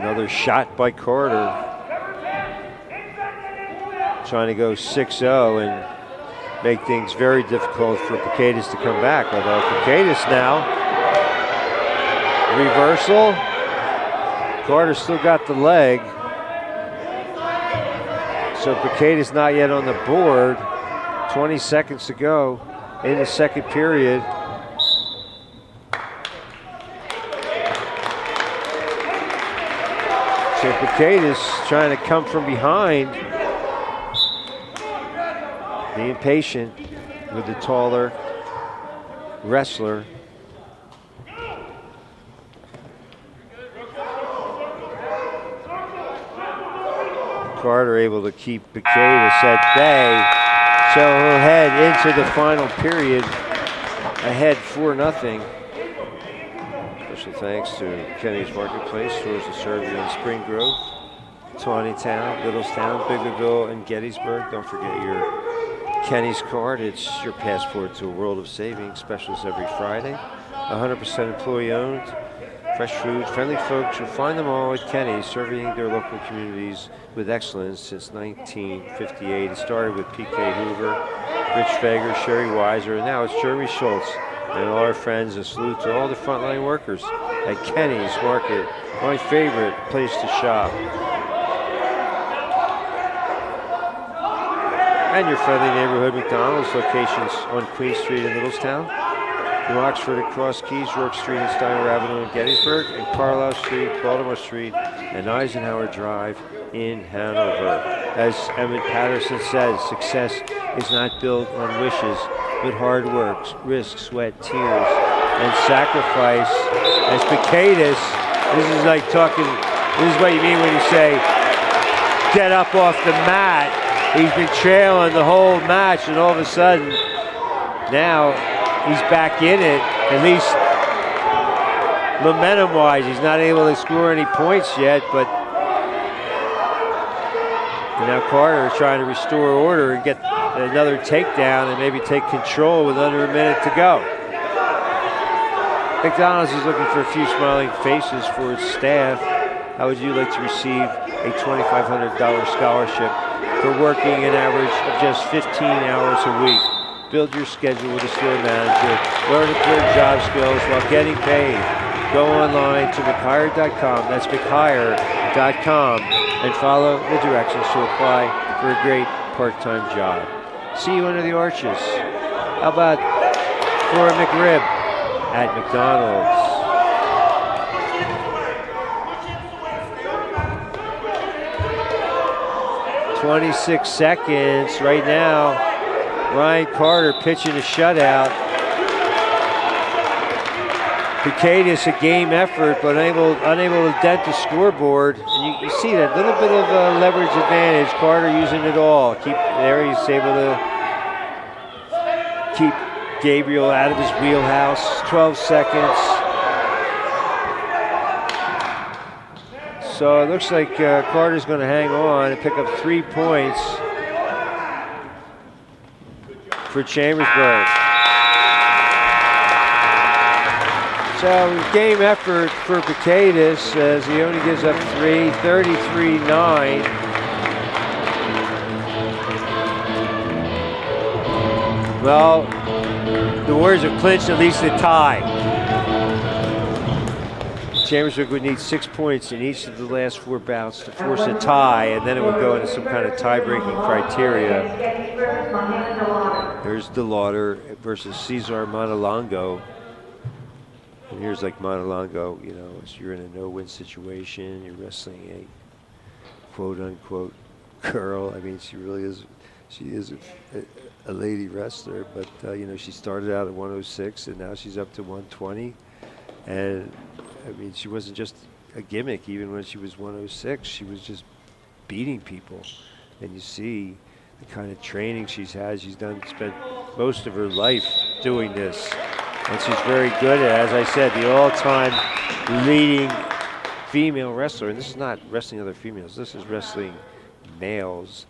Another shot by Carter. Trying to go 6-0 and make things very difficult for Pocatus to come back. Although Pocatus now, reversal. Carter still got the leg. So Pocatus not yet on the board. 20 seconds to go in the second period. So Pocatus trying to come from behind, being patient with the taller wrestler. Carter able to keep Pocatus at bay. So he'll head into the final period ahead 4-0. Special thanks to Kenny's Marketplace, stores of Serbia in Spring Grove, Town, Littlestown, Biglerville, and Gettysburg. Don't forget your Kenny's card. It's your passport to a world of savings. Specials every Friday. 100% employee owned. Fresh food, friendly folks. You'll find them all at Kenny's, serving their local communities with excellence since 1958. It started with P.K. Hoover, Rich Fager, Sherry Weiser, and now it's Jeremy Schultz and all our friends. A salute to all the frontline workers at Kenny's Market, my favorite place to shop. And your friendly neighborhood McDonald's locations on Queen Street in Littlestown, New Oxford at Cross Keys, York Street and Steiner Avenue in Gettysburg, and Carlisle Street, Baltimore Street, and Eisenhower Drive in Hanover. As Emmett Patterson says, success is not built on wishes, but hard work, risk, sweat, tears, and sacrifice. As Pocatus, this is like talking, this is what you mean when you say, get up off the mat. He's been trailing the whole match, and all of a sudden, now he's back in it, at least momentum-wise. He's not able to score any points yet, but now Carter is trying to restore order and get another takedown and maybe take control with under a minute to go. McDonald's is looking for a few smiling faces for its staff. How would you like to receive a $2,500 scholarship for working an average of just 15 hours a week? Build your schedule with a store manager. Learn and clear job skills while getting paid. Go online to mchire.com. That's mchire.com, and follow the directions to apply for a great part-time job. See you under the arches. How about for a McRib at McDonald's? 26 seconds right now. Ryan Carter pitching a shutout. Pocatus a game effort, but unable to dent the scoreboard. And you see that little bit of leverage advantage. Carter using it all. There he's able to keep Gabriel out of his wheelhouse. 12 seconds. So it looks like Carter's going to hang on and pick up 3 points for Chambersburg. So game effort for Pocatus as he only gives up 3, 33-9. Well, the Warriors have clinched at least a tie. Chambersburg would need 6 points in each of the last 4 bouts to force a tie, and then it would go into some kind of tie-breaking criteria. There's DeLauder versus Cesar Montelongo. And here's like Montelongo, you know, so you're in a no-win situation. You're wrestling a quote-unquote girl. I mean, she really is. She is a lady wrestler, but you know, she started out at 106, and now she's up to 120. And I mean, she wasn't just a gimmick. Even when she was 106, she was just beating people. And you see the kind of training she's had. She's spent most of her life doing this. And she's very good at, as I said, the all-time leading female wrestler. And this is not wrestling other females. This is wrestling males.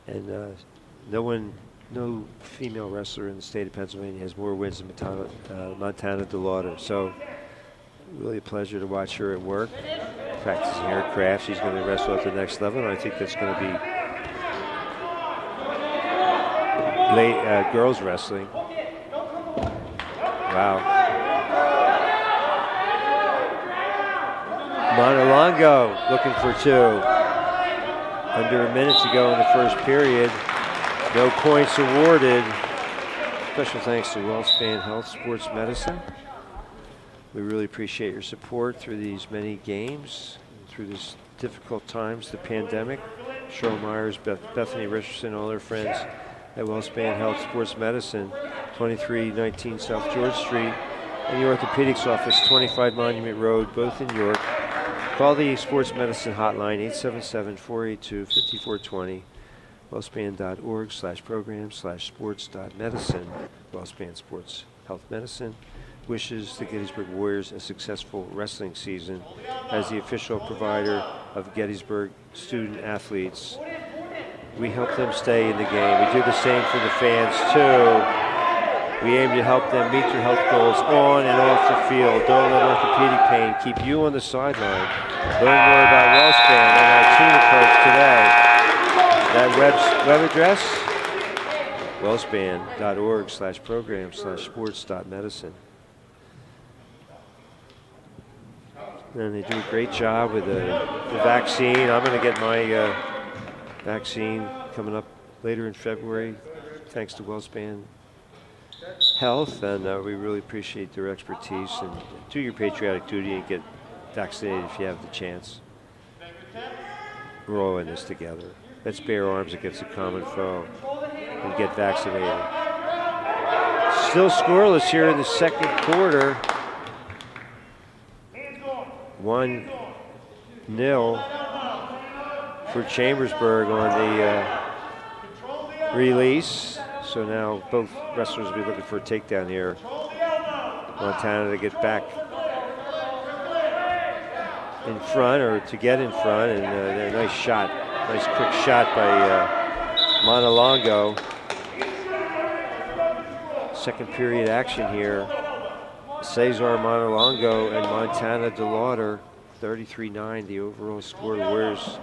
And no female wrestler in the state of Pennsylvania has more wins than Montana DeLauder. So really a pleasure to watch her at work, practicing her craft. She's going to wrestle at the next level, and I think that's going to be girls wrestling. Wow. Montelongo looking for 2. Under a minute to go in the first period. No points awarded. Special thanks to WellSpan Health Sports Medicine. We really appreciate your support through these many games, through this difficult times, the pandemic. Cheryl Myers, Bethany Richardson, all their friends at WellSpan Health Sports Medicine, 2319 South George Street, and the orthopedics office, 25 Monument Road, both in York. Call the Sports Medicine Hotline, 877-482-5420, wellspan.org/program/sports.medicine. Wellspan Sports Health Medicine wishes the Gettysburg Warriors a successful wrestling season. As the official provider of Gettysburg student athletes, we help them stay in the game. We do the same for the fans too. We aim to help them meet their health goals on and off the field. Don't let orthopedic pain keep you on the sideline. Learn more about WellSpan and our team approach today. That web address, wellspan.org/program/sports.medicine. And they do a great job with the vaccine. I'm going to get my vaccine coming up later in February, thanks to WellSpan Health, and we really appreciate their expertise. And do your patriotic duty and get vaccinated if you have the chance. We're all in this together. Let's bear arms against a common foe and get vaccinated. Still scoreless here in the second quarter. 1-0 for Chambersburg on the release. So now both wrestlers will be looking for a takedown here. Montana to get back in front, or to get in front, and a nice shot. Nice quick shot by Montelongo. Second period action here. Cesar Montelongo and Montana DeLauder, 33-9, the overall score. The Warriors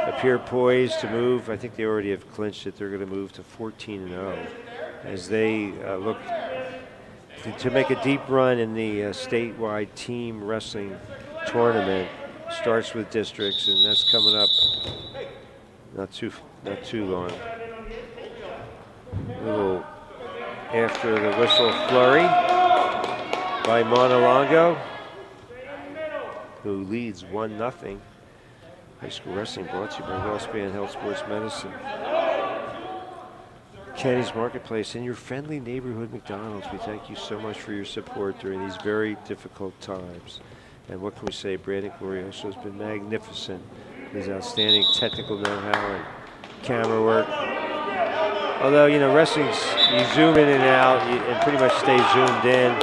appear poised to move. I think they already have clinched it. They're going to move to 14-0 as they look to make a deep run in the statewide team wrestling tournament. Starts with districts, and that's coming up not too long. A little after the whistle flurry by Montelongo, who leads 1-0. High school wrestling brought to you by WellSpan Health Sports Medicine. Kenny's Marketplace and your friendly neighborhood McDonald's. We thank you so much for your support during these very difficult times. And what can we say? Brandon Glorioso has been magnificent. His outstanding technical know-how and camera work. Although, you know, wrestling's, you zoom in and out and pretty much stay zoomed in.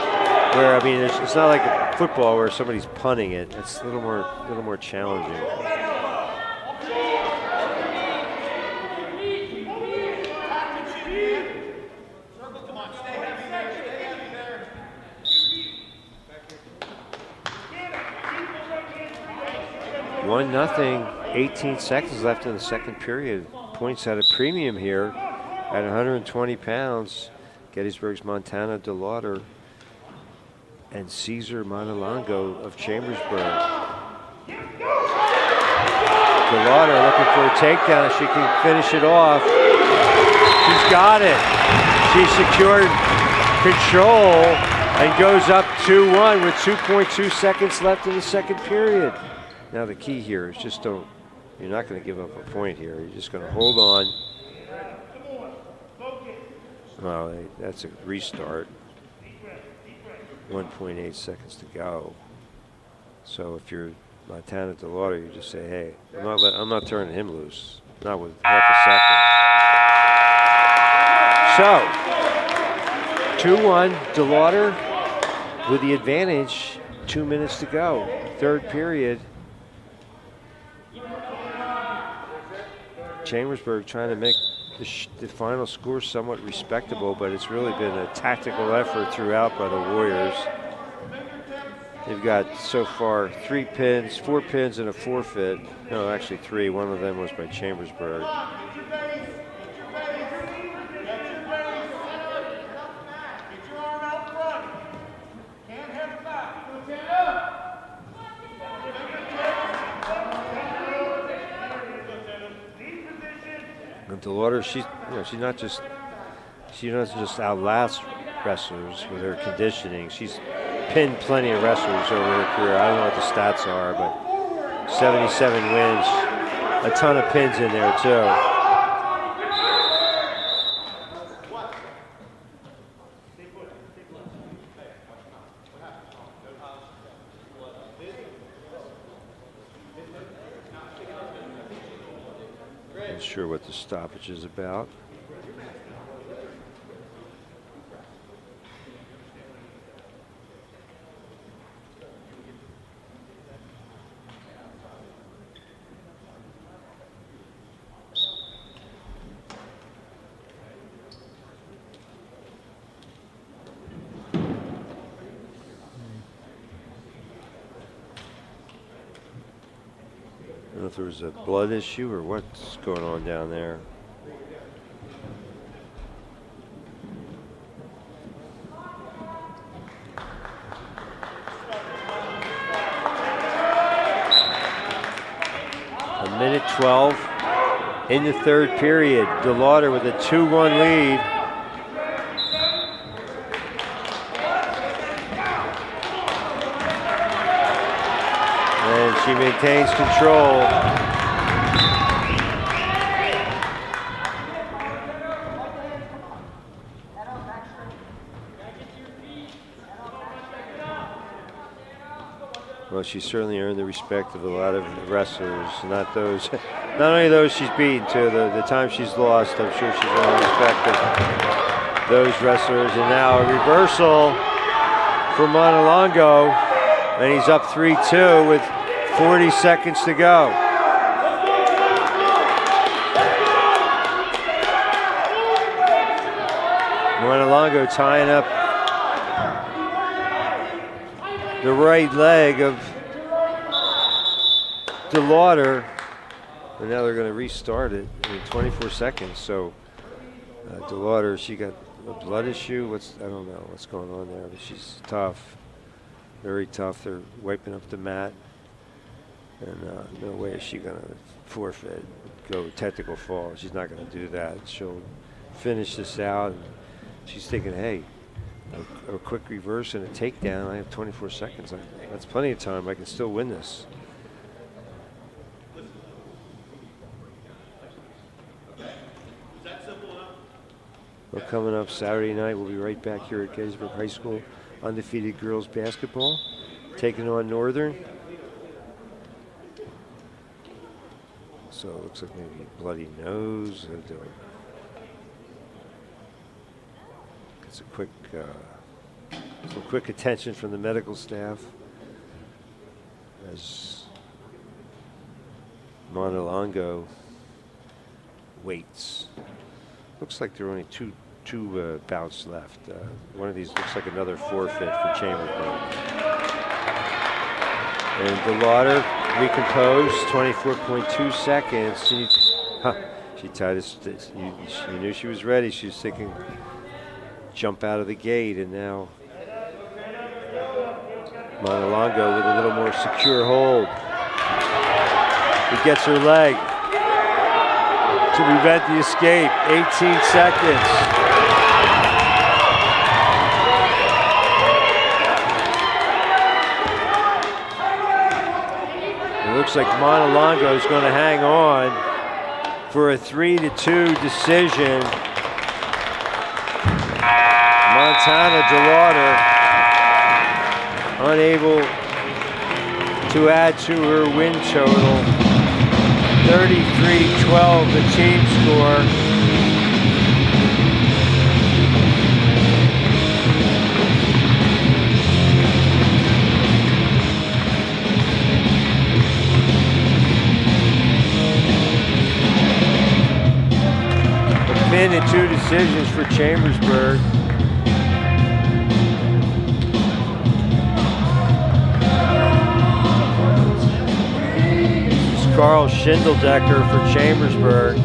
Where, I mean, it's not like a football where somebody's punting it. It's a little more challenging. One nothing, 18 seconds left in the second period. Points at a premium here at 120 pounds. Gettysburg's Montana DeLauder and Cesar Montelongo of Chambersburg. DeLauder looking for a takedown. She can finish it off. She's got it. She secured control and goes up 2-1 with 2.2 seconds left in the second period. Now the key here is just you're not going to give up a point here. You're just going to hold on. Well, that's a restart. 1.8 seconds to go. So if you're Montana DeLauder, you just say, hey, I'm not turning him loose. Not with half a second. So 2-1, DeLauder with the advantage. 2 minutes to go. Third period. Chambersburg trying to make the final score somewhat respectable, but it's really been a tactical effort throughout by the Warriors. They've got so far 4 pins and a forfeit. No, actually 3. One of them was by Chambersburg. DeLauder, she doesn't just outlast wrestlers with her conditioning. She's pinned plenty of wrestlers over her career. I don't know what the stats are, but 77 wins, a ton of pins in there too. Not sure what the stoppage is about. I don't know if there was a blood issue or what's going on down there. A minute 12 in the third period. DeLauder with a 2-1 lead. And she maintains control. Well, she certainly earned the respect of a lot of wrestlers, not only those she's beaten to, the time she's lost, I'm sure she's earned the respect of those wrestlers. And now a reversal for Montelongo, and he's up 3-2 with 40 seconds to go. Montelongo tying up the right leg of DeLauder, and now they're going to restart it in 24 seconds. So DeLauder, she got a blood issue. I don't know what's going on there, but she's tough, very tough. They're wiping up the mat, and no way is she going to forfeit, go technical fall. She's not going to do that. She'll finish this out. And she's thinking, hey, a quick reverse and a takedown. I have 24 seconds. That's plenty of time. I can still win this. Well, coming up Saturday night, we'll be right back here at Gettysburg High School. Undefeated girls basketball, taking on Northern. So it looks like maybe a bloody nose. It's a quick, some quick attention from the medical staff as Montelongo waits. Looks like there are only two bouts left. One of these looks like another forfeit for Chambersburg. And DeLauder recomposed, 24.2 seconds. She tied us. You knew she was ready. She was thinking jump out of the gate, and now Montelongo with a little more secure hold. He gets her leg to prevent the escape. 18 seconds. It looks like Montelongo is going to hang on for a 3-2 decision. DeLauder unable to add to her win total. 33-12 the team score. A pin and 2 decisions for Chambersburg. Schindle for Chambersburg.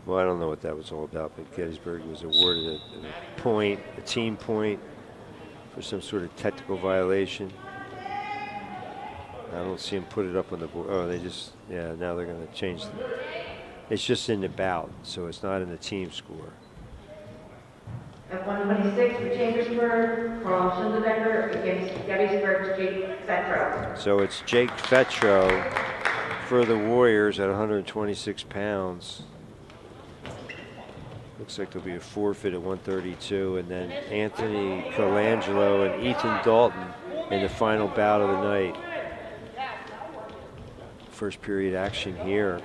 Well, I don't know what that was all about, but Gettysburg was awarded a point, a team point, for some sort of technical violation. I don't see him put it up on the board. Oh, they just, yeah, now they're going to change the. It's just in the bout, so it's not in the team score. At 126 for Chambersburg, Schindle against Gettysburg's Jake Petro. So it's Jake Petro for the Warriors at 126 pounds. Looks like there'll be a forfeit at 132, and then Anthony Colangelo and Ethan Dalton in the final bout of the night. First period action here.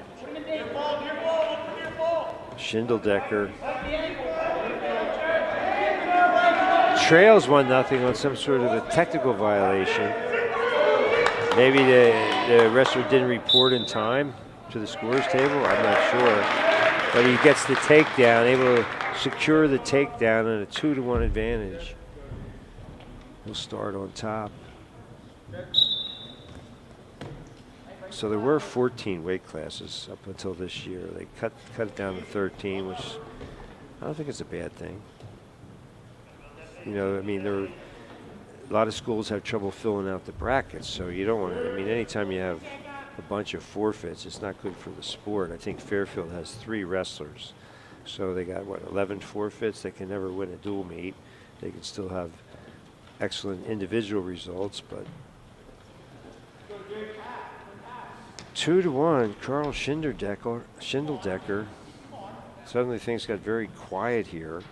Schindle trails 1-0 on some sort of a technical violation. Maybe the wrestler didn't report in time to the scores table. I'm not sure. But he gets the takedown, able to secure the takedown and a 2-1 advantage. He'll start on top. So there were 14 weight classes up until this year. They cut it down to 13, which I don't think it's a bad thing. You know, I mean, a lot of schools have trouble filling out the brackets, so you don't want to, I mean, anytime you have a bunch of forfeits, it's not good for the sport. I think Fairfield has 3 wrestlers. So they got, 11 forfeits? They can never win a dual meet. They can still have excellent individual results, but 2-1, Carl Schindeldecker. Suddenly things got very quiet here.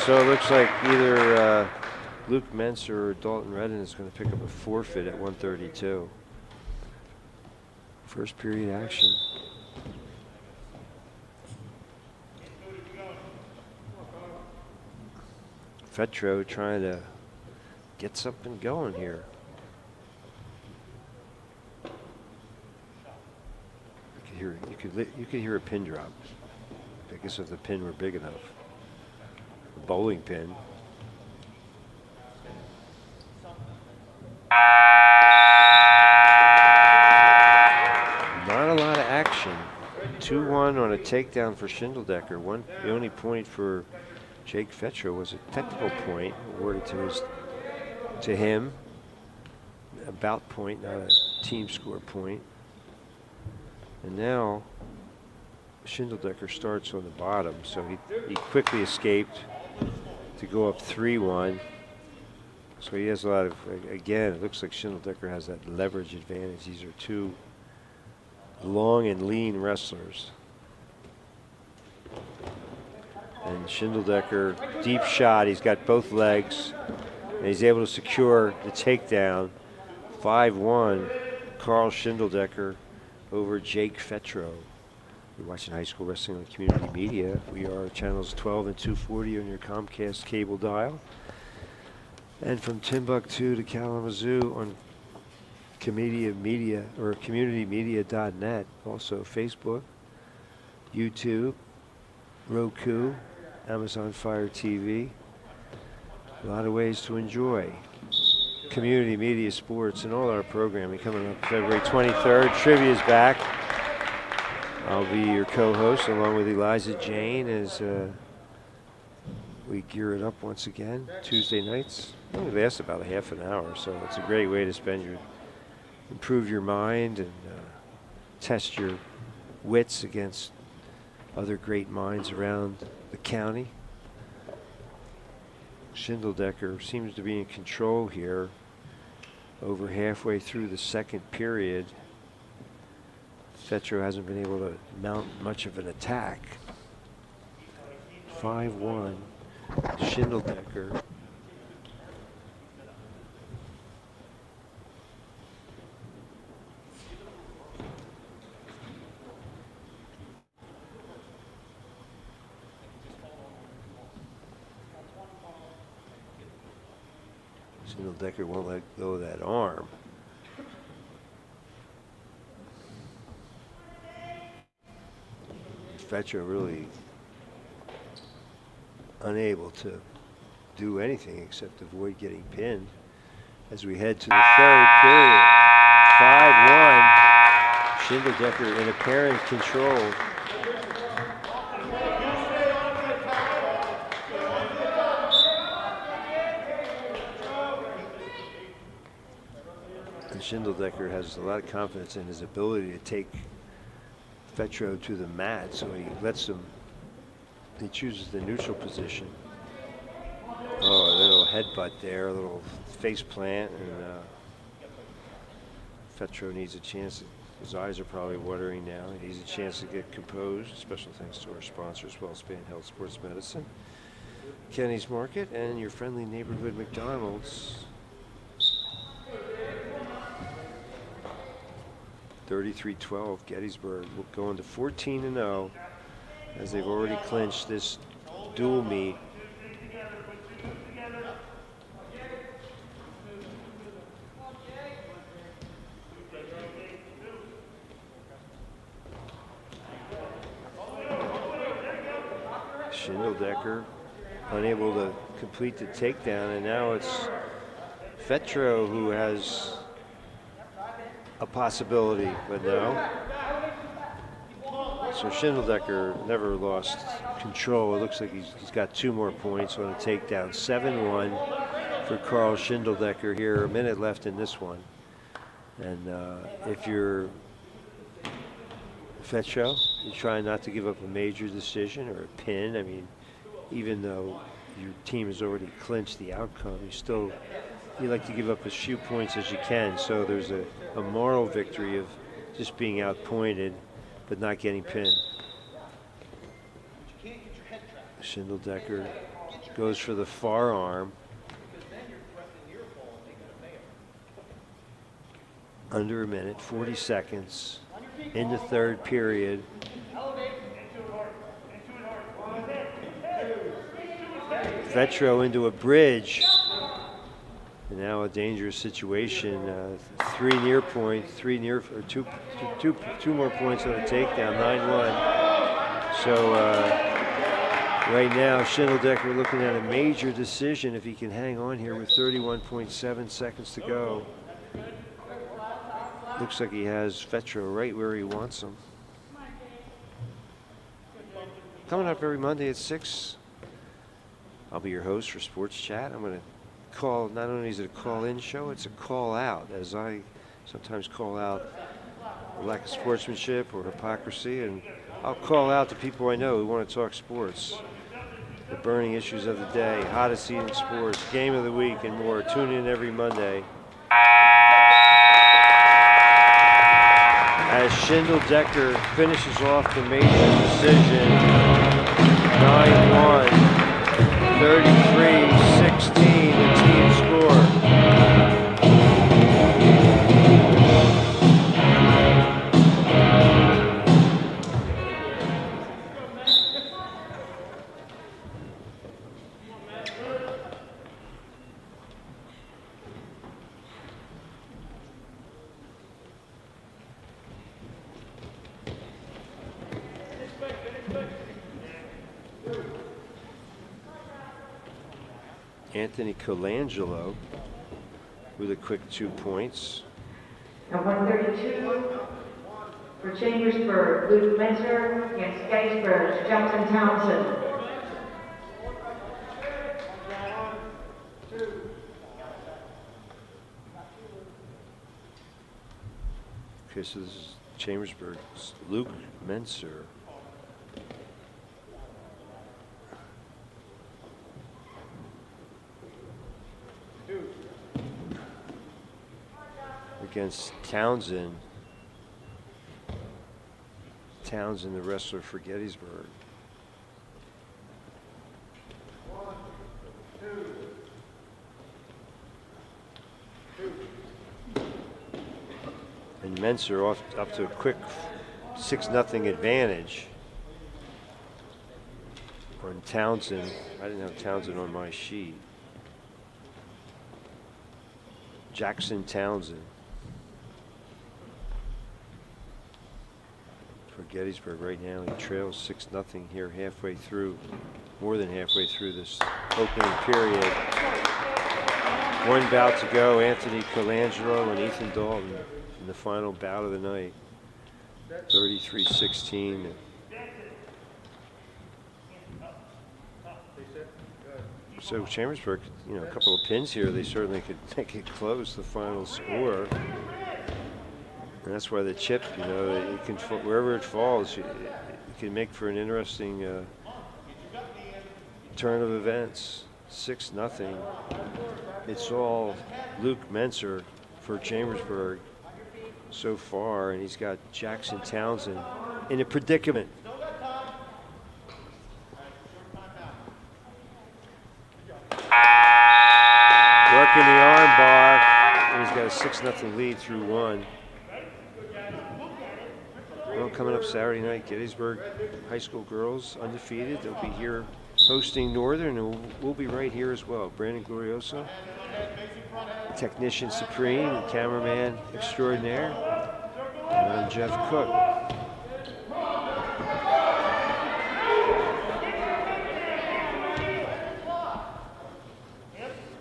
So it looks like either Luke Menser or Dalton Redden is going to pick up a forfeit at 132. First period action. Petro trying to get something going here. You could hear a pin drop. I guess if the pin were big enough. A bowling pin. Not a lot of action. 2-1 on a takedown for Schindeldecker. The only point for Jake Petro was a technical point awarded to him. A bout point, not a team score point. And now Schindeldecker starts on the bottom, so he quickly escaped to go up 3-1. So he has a lot of, again, it looks like Schindeldecker has that leverage advantage. These are 2 long and lean wrestlers. And Schindeldecker, deep shot, he's got both legs, and he's able to secure the takedown. 5-1, Carl Schindeldecker over Jake Petro. You're watching High School Wrestling on Community Media. We are channels 12 and 240 on your Comcast cable dial. And from Timbuktu to Kalamazoo on communitymedia.net. Also Facebook, YouTube, Roku, Amazon Fire TV. A lot of ways to enjoy community media sports and all our programming coming up February 23rd. Trivia's back. I'll be your co-host along with Eliza Jane as we gear it up once again. Tuesday nights. It only lasts about a half an hour, so it's a great way to improve your mind and test your wits against other great minds around the county. Schindeldecker seems to be in control here over halfway through the second period. Petro hasn't been able to mount much of an attack. 5-1, Schindeldecker. Schindeldecker won't let go of that arm. Petro really unable to do anything except avoid getting pinned as we head to the third period. 5-1, Schindeldecker in apparent control. And Schindeldecker has a lot of confidence in his ability to take Petro to the mat, so he lets him, he chooses the neutral position. Oh, a little headbutt there, a little face plant, and Petro needs a chance to His eyes are probably watering now. He needs a chance to get composed. Special thanks to our sponsors, WellSpan Health Sports Medicine, Kenny's Market, and your friendly neighborhood McDonald's. 33-12, Gettysburg will go into 14-0 as they've already clinched this dual meet. Schindle unable to complete the takedown, and now it's Petro who has a possibility, but no. So Schindle never lost control. It looks like he's got 2 more points on a takedown. 7-1 for Carl Schindle here. A minute left in this one. And if you're Petro, you're trying not to give up a major decision or a pin. I mean, even though your team has already clinched the outcome, you like to give up as few points as you can. So there's a moral victory of just being outpointed but not getting pinned. Schindle goes for the far arm. Under a minute, 40 seconds in the third period. Petro into a bridge. And now a dangerous situation. 3 near points, 2 more points on a takedown, 9-1. So right now, Schindle looking at a major decision if he can hang on here with 31.7 seconds to go. Looks like he has Petro right where he wants him. Coming up every Monday at 6, I'll be your host for Sports Chat. I'm going to call, not only is it a call-in show, it's a call-out, as I sometimes call out lack of sportsmanship or hypocrisy, and I'll call out to people I know who want to talk sports, the burning issues of the day, hottest seat in sports, game of the week, and more. Tune in every Monday. As Schindle finishes off the major decision, 9-1, 33-16, the team score. Colangelo with a quick 2 points. At 132 for Chambersburg, Menser against Gettysburg, Townsend. Okay, so this is Chambersburg's Menser. Against Townsend. Townsend, the wrestler for Gettysburg. And Menser up to a quick 6-0 advantage on Townsend. I didn't have Townsend on my sheet. Jackson Townsend for Gettysburg right now. He trails 6-0 here halfway through, more than halfway through this opening period. 1 bout to go. Anthony Colangelo and Ethan Dalton in the final bout of the night. 33-16. So Chambersburg, a couple of pins here, they certainly could make it close, the final score. And that's why the chip, it can, wherever it falls, it can make for an interesting turn of events. 6-0. It's all Luke Menser for Chambersburg. so far, and he's got Jackson Townsend in a predicament. Working the arm bar, and he's got a 6-0 lead through one. Well, coming up Saturday night, Gettysburg High School girls undefeated. They'll be here hosting Northern, and we'll be right here as well. Brandon Glorioso, technician supreme and cameraman extraordinaire, and I'm Jeff Cook.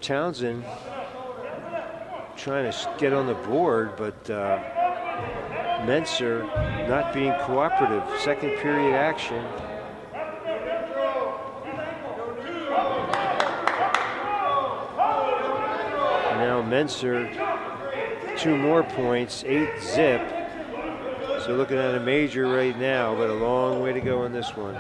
Townsend trying to get on the board, but Menser not being cooperative. Second period action. Now Menser, 2 more points, 8-zip. So looking at a major right now, but a long way to go in this one.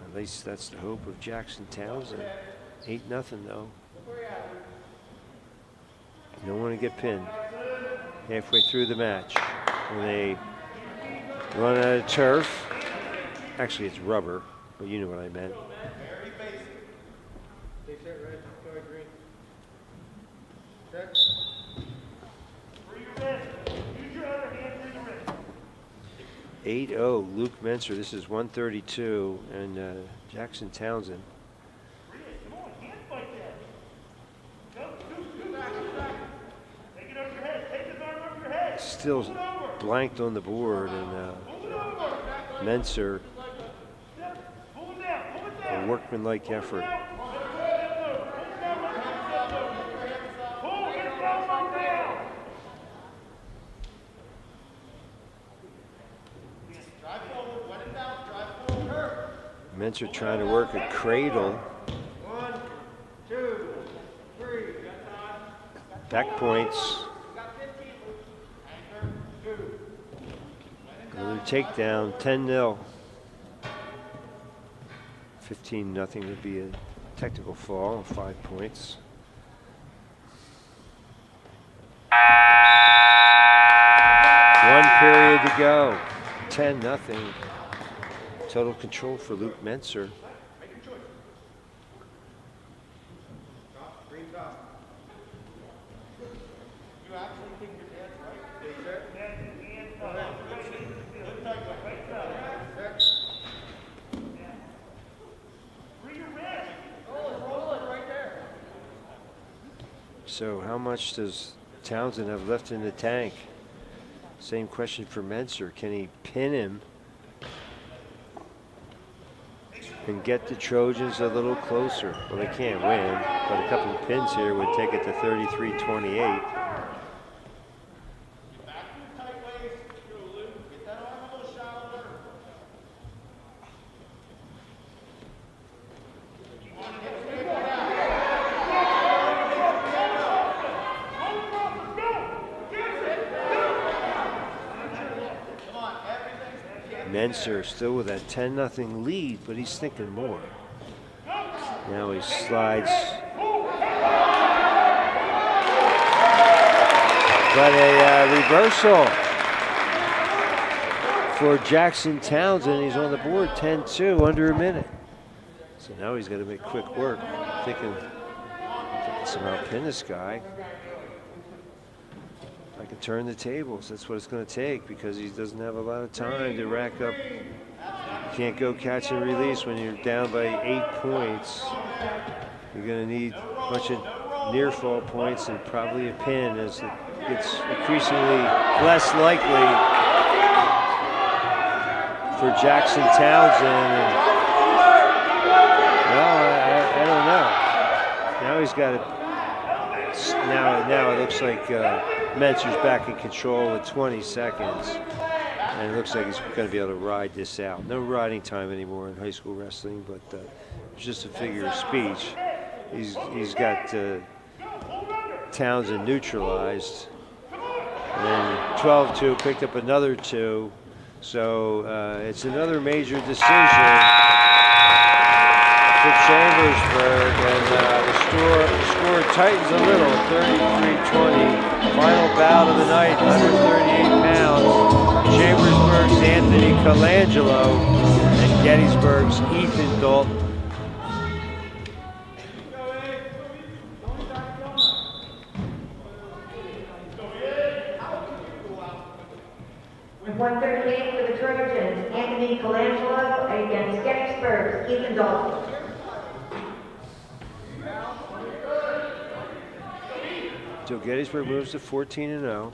At least that's the hope of Jackson Townsend. 8-0 though. You don't want to get pinned halfway through the match. When they run out of turf, actually it's rubber, but you know what I meant. Take that red, go ahead, green. Free your wrist. Use your other hand through the wrist. 8-0, Luke Menser. This is 132, and Jackson Townsend. Come on, hand fight that. Go, back. Take it over your head. Take his arm over your head. Still blanked on the board, and Menser, a workmanlike effort. Menser trying to work a cradle. 1, 2, 3. Back points. Another takedown, 10-0. 15-0 would be a technical fall, 5 points. One period to go, 10-0. Total control for Luke Menser. So how much does Townsend have left in the tank? Same question for Menser. Can he pin him and get the Trojans a little closer? Well, they can't win, but a couple of pins here would take it to 33-28. Menser still with that 10-0 lead, but he's thinking more. Now he slides. But a reversal for Jackson Townsend. He's on the board 10-2, under a minute. So now he's got to make quick work. Thinking somehow pin this guy. I can turn the tables. That's what it's going to take, because he doesn't have a lot of time to rack up. You can't go catch and release when you're down by 8 points. You're going to need a bunch of near fall points and probably a pin as it gets increasingly less likely for Jackson Townsend. And, well, I don't know. Now he's got it. Now it looks like Menser's back in control with 20 seconds. And it looks like he's going to be able to ride this out. No riding time anymore in high school wrestling, but it's just a figure of speech. He's got Townsend neutralized. And 12-2, picked up another 2. So it's another major decision. for Chambersburg, and the score tightens a little, 33-20. Final bout of the night, 138 pounds. Chambersburg's Anthony Colangelo and Gettysburg's Ethan Dalton. With 138 for the Trojans, Anthony Colangelo against Gettysburg's Ethan Dalton. So Gettysburg moves to 14-0.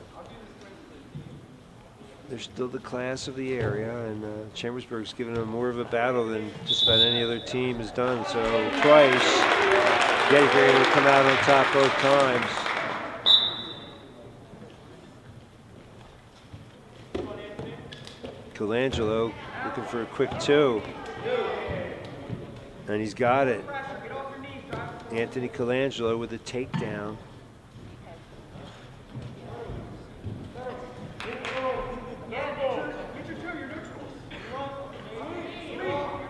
They're still the class of the area, and Chambersburg's given them more of a battle than just about any other team has done. So twice, Gettysburg able to come out on top both times. Colangelo looking for a quick 2. And he's got it. Anthony Colangelo with a takedown.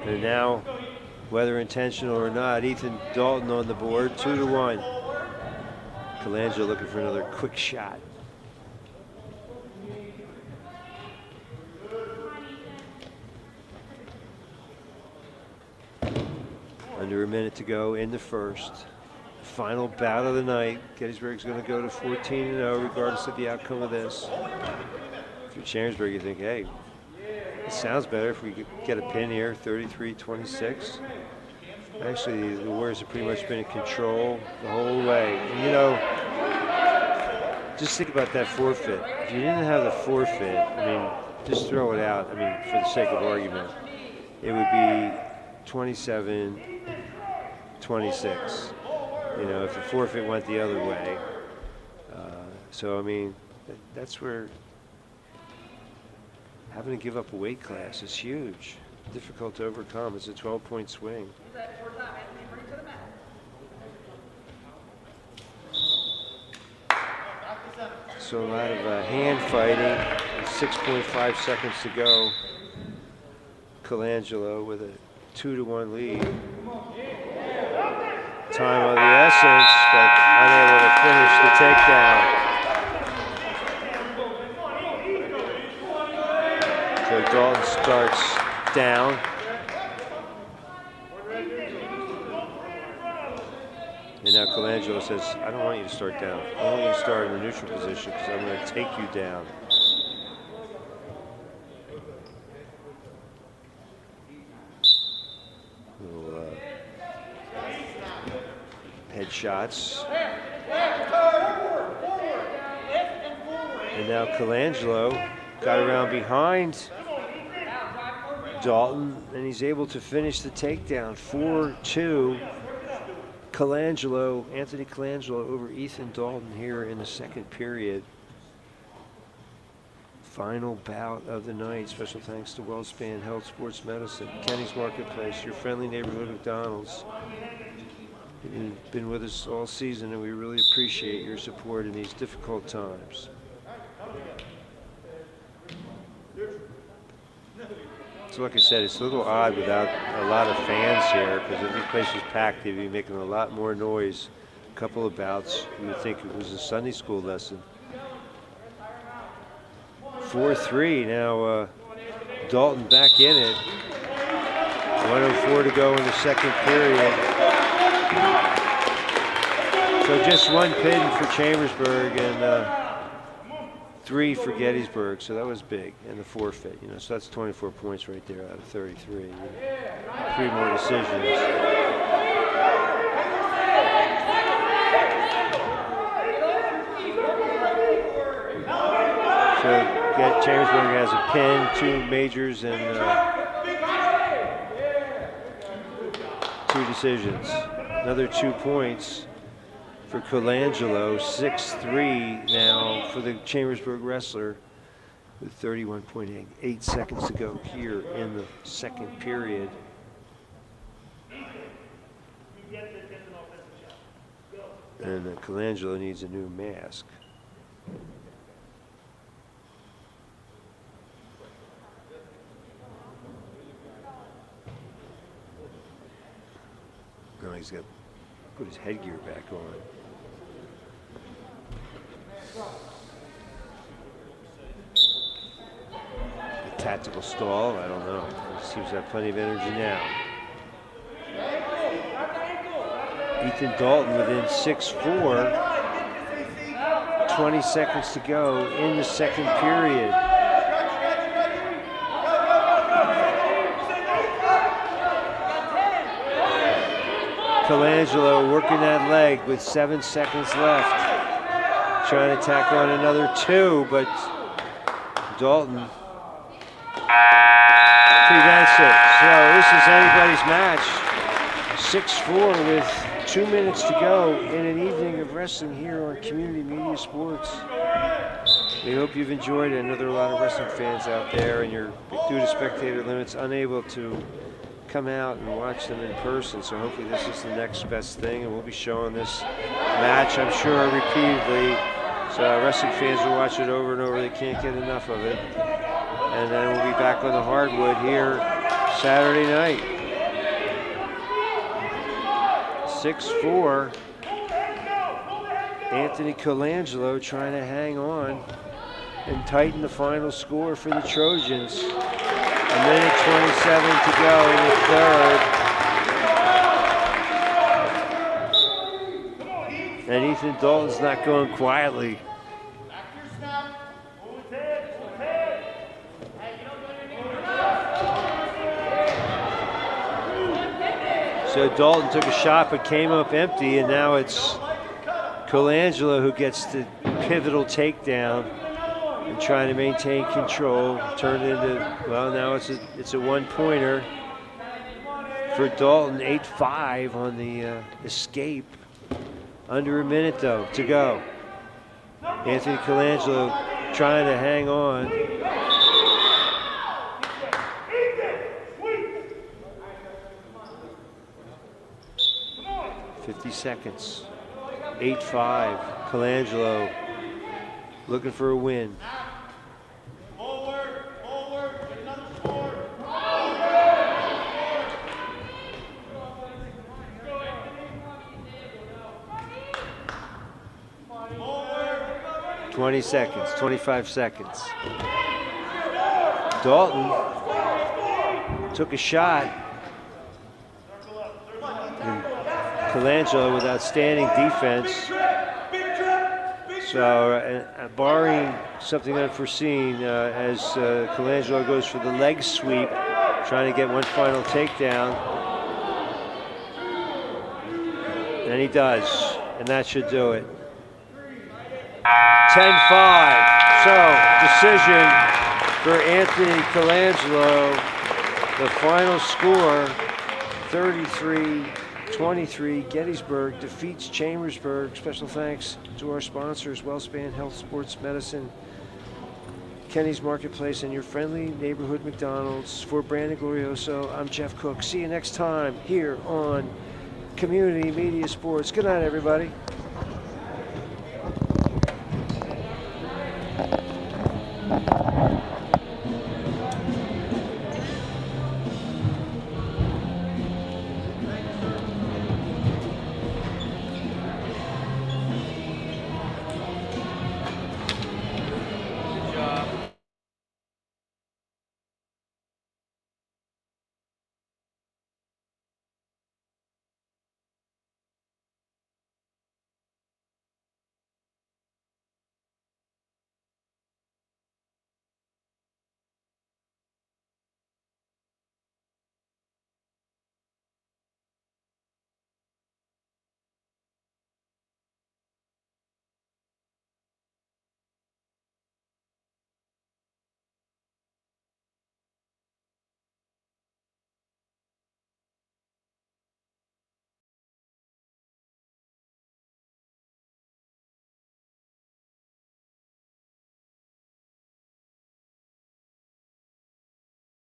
And now, whether intentional or not, Ethan Dalton on the board, 2-1. Colangelo looking for another quick shot. Under a minute to go in the first. Final bout of the night. Gettysburg's going to go to 14-0 regardless of the outcome of this. If you're Chambersburg, you think, hey, it sounds better if we could get a pin here, 33-26. Actually, the Warriors have pretty much been in control the whole way. And, you know, just think about that forfeit. If you didn't have the forfeit, I mean, just throw it out. I mean, for the sake of argument, it would be 27-26. You know, if the forfeit went the other way. So, I mean, that's where having to give up a weight class is huge. Difficult to overcome. It's a 12-point swing. So a lot of hand fighting. 6.5 seconds to go. Colangelo with a 2-1 lead. Time of the essence, but unable to finish the takedown. So Dalton starts down. And now Colangelo says, I don't want you to start down. I want you to start in the neutral position because I'm going to take you down. Little headshots. And now Colangelo got around behind Dalton, and he's able to finish the takedown. 4-2. Colangelo, Anthony Colangelo over Ethan Dalton here in the second period. Final bout of the night. Special thanks to WellSpan Health Sports Medicine, Kenny's Marketplace, your friendly neighborhood McDonald's. You've been with us all season, and we really appreciate your support in these difficult times. So like I said, it's a little odd without a lot of fans here, because if the place was packed, they'd be making a lot more noise. A couple of bouts, you would think it was a Sunday school lesson. 4-3 now, Dalton back in it. 1:04 to go in the second period. So just one pin for Chambersburg and 3 for Gettysburg, so that was big, and the forfeit, you know, so that's 24 points right there out of 33. 3 more decisions. So Chambersburg has a pin, 2 majors, and 2 decisions. Another 2 points for Colangelo, 6-3 now for the Chambersburg wrestler with 31.8 seconds to go here in the second period. And Colangelo needs a new mask. he's got to put his headgear back on. A tactical stall, I don't know. He seems to have plenty of energy now. Ethan Dalton within 6-4. 20 seconds to go in the second period. Colangelo working that leg with 7 seconds left. Trying to tack on another 2, but Dalton prevents it. So this is anybody's match. 6-4 with 2 minutes to go in an evening of wrestling here on Community Media Sports. We hope you've enjoyed it. I know there are a lot of wrestling fans out there, and you're, due to spectator limits, unable to come out and watch them in person. So hopefully this is the next best thing, and we'll be showing this match, I'm sure, repeatedly. So wrestling fans will watch it over and over. They can't get enough of it. And then we'll be back on the hardwood here Saturday night. 6-4. Anthony Colangelo trying to hang on and tighten the final score for the Trojans. 1:27 to go in the third. And Ethan Dalton's not going quietly. So Dalton took a shot but came up empty, and now it's Colangelo who gets the pivotal takedown and trying to maintain control. Turned into, well, now it's a one-pointer for Dalton. 8-5 on the escape. Under a minute though to go. Anthony Colangelo trying to hang on. 50 seconds. 8-5. Colangelo looking for a win. Forward, get another score. 20 seconds, 25 seconds. Dalton took a shot. And Colangelo with outstanding defense. So, barring something unforeseen, as Colangelo goes for the leg sweep, trying to get one final takedown. And he does, and that should do it. 10-5. So, decision for Anthony Colangelo. The final score, 33-23. Gettysburg defeats Chambersburg. Special thanks to our sponsors, WellSpan Health Sports Medicine, Kenny's Marketplace, and your friendly neighborhood McDonald's. For Brandon Glorioso, I'm Jeff Cook. See you next time here on Community Media Sports. Good night, everybody.